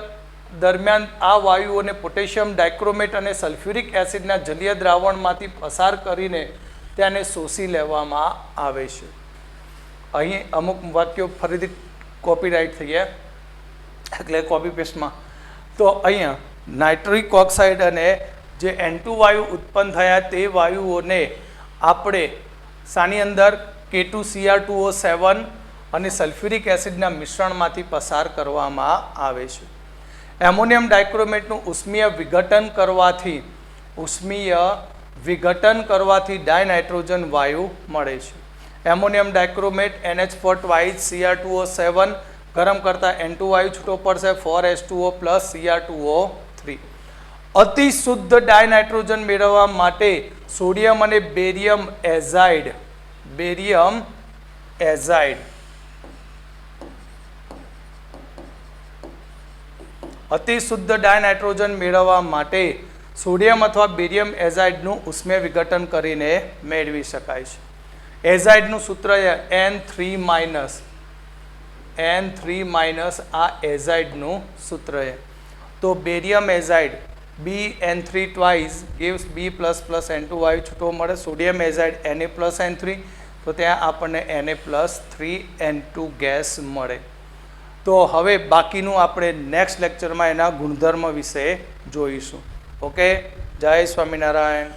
દરમિયાન આ વાયુઓને પોટેશિયમ ડાયક્રોમેટ અને સલ્ફ્યુરિક એસિડના જલીય દ્રાવણમાંથી પસાર કરીને તેને શોષી લેવામાં આવે છે. અહીં અમુક વાક્યો ફરીથી કોપીરાઇટ થઈ ગયા એટલે કોપી પેસ્ટમાં. તો અહીંયા નાઇટ્રિક ઓક્સાઇડ અને જે N2 વાયુ ઉત્પન્ન થયા તે વાયુઓને આપણે શાની અંદર K2Cr2O7 અને સલ્ફ્યુરિક એસિડના મિશ્રણમાંથી પસાર કરવામાં આવે છે. એમોનિયમ ડાયક્રોમેટનું ઉષ્મીય વિઘટન કરવાથી ડાયનાઇટ્રોજન વાયુ મળે છે. Ammonium dichromate NH4 twice Cr2O7 ગરમ કરતા N2 વાયુ છૂટો પડશે 4H2O + Cr2O3. અતિ શુદ્ધ ડાયનાઇટ્રોજન મેળવવા માટે સોડિયમ અને બેરિયમ એઝાઇડ અતિ શુદ્ધ ડાયનાઇટ્રોજન મેળવવા માટે સોડિયમ અથવા બેરિયમ એઝાઇડનું ઉષ્મીય વિઘટન કરીને મેળવી શકાય છે. એઝાઇડનું સૂત્ર N3- આ એઝાઇડનું સૂત્ર છે. તો barium એઝાઇડ BN3 twice gives B++ N2 વાયુ છૂટો મળે. સોડિયમ એઝાઇડ Na+N3, તો ત્યાં આપણને Na+3N2 ગેસ મળે. તો હવે બાકીનું આપણે નેક્સ્ટ લેક્ચરમાં એના ગુણધર્મ વિશે જોઈશું. ઓકે, જય સ્વામિનારાયણ.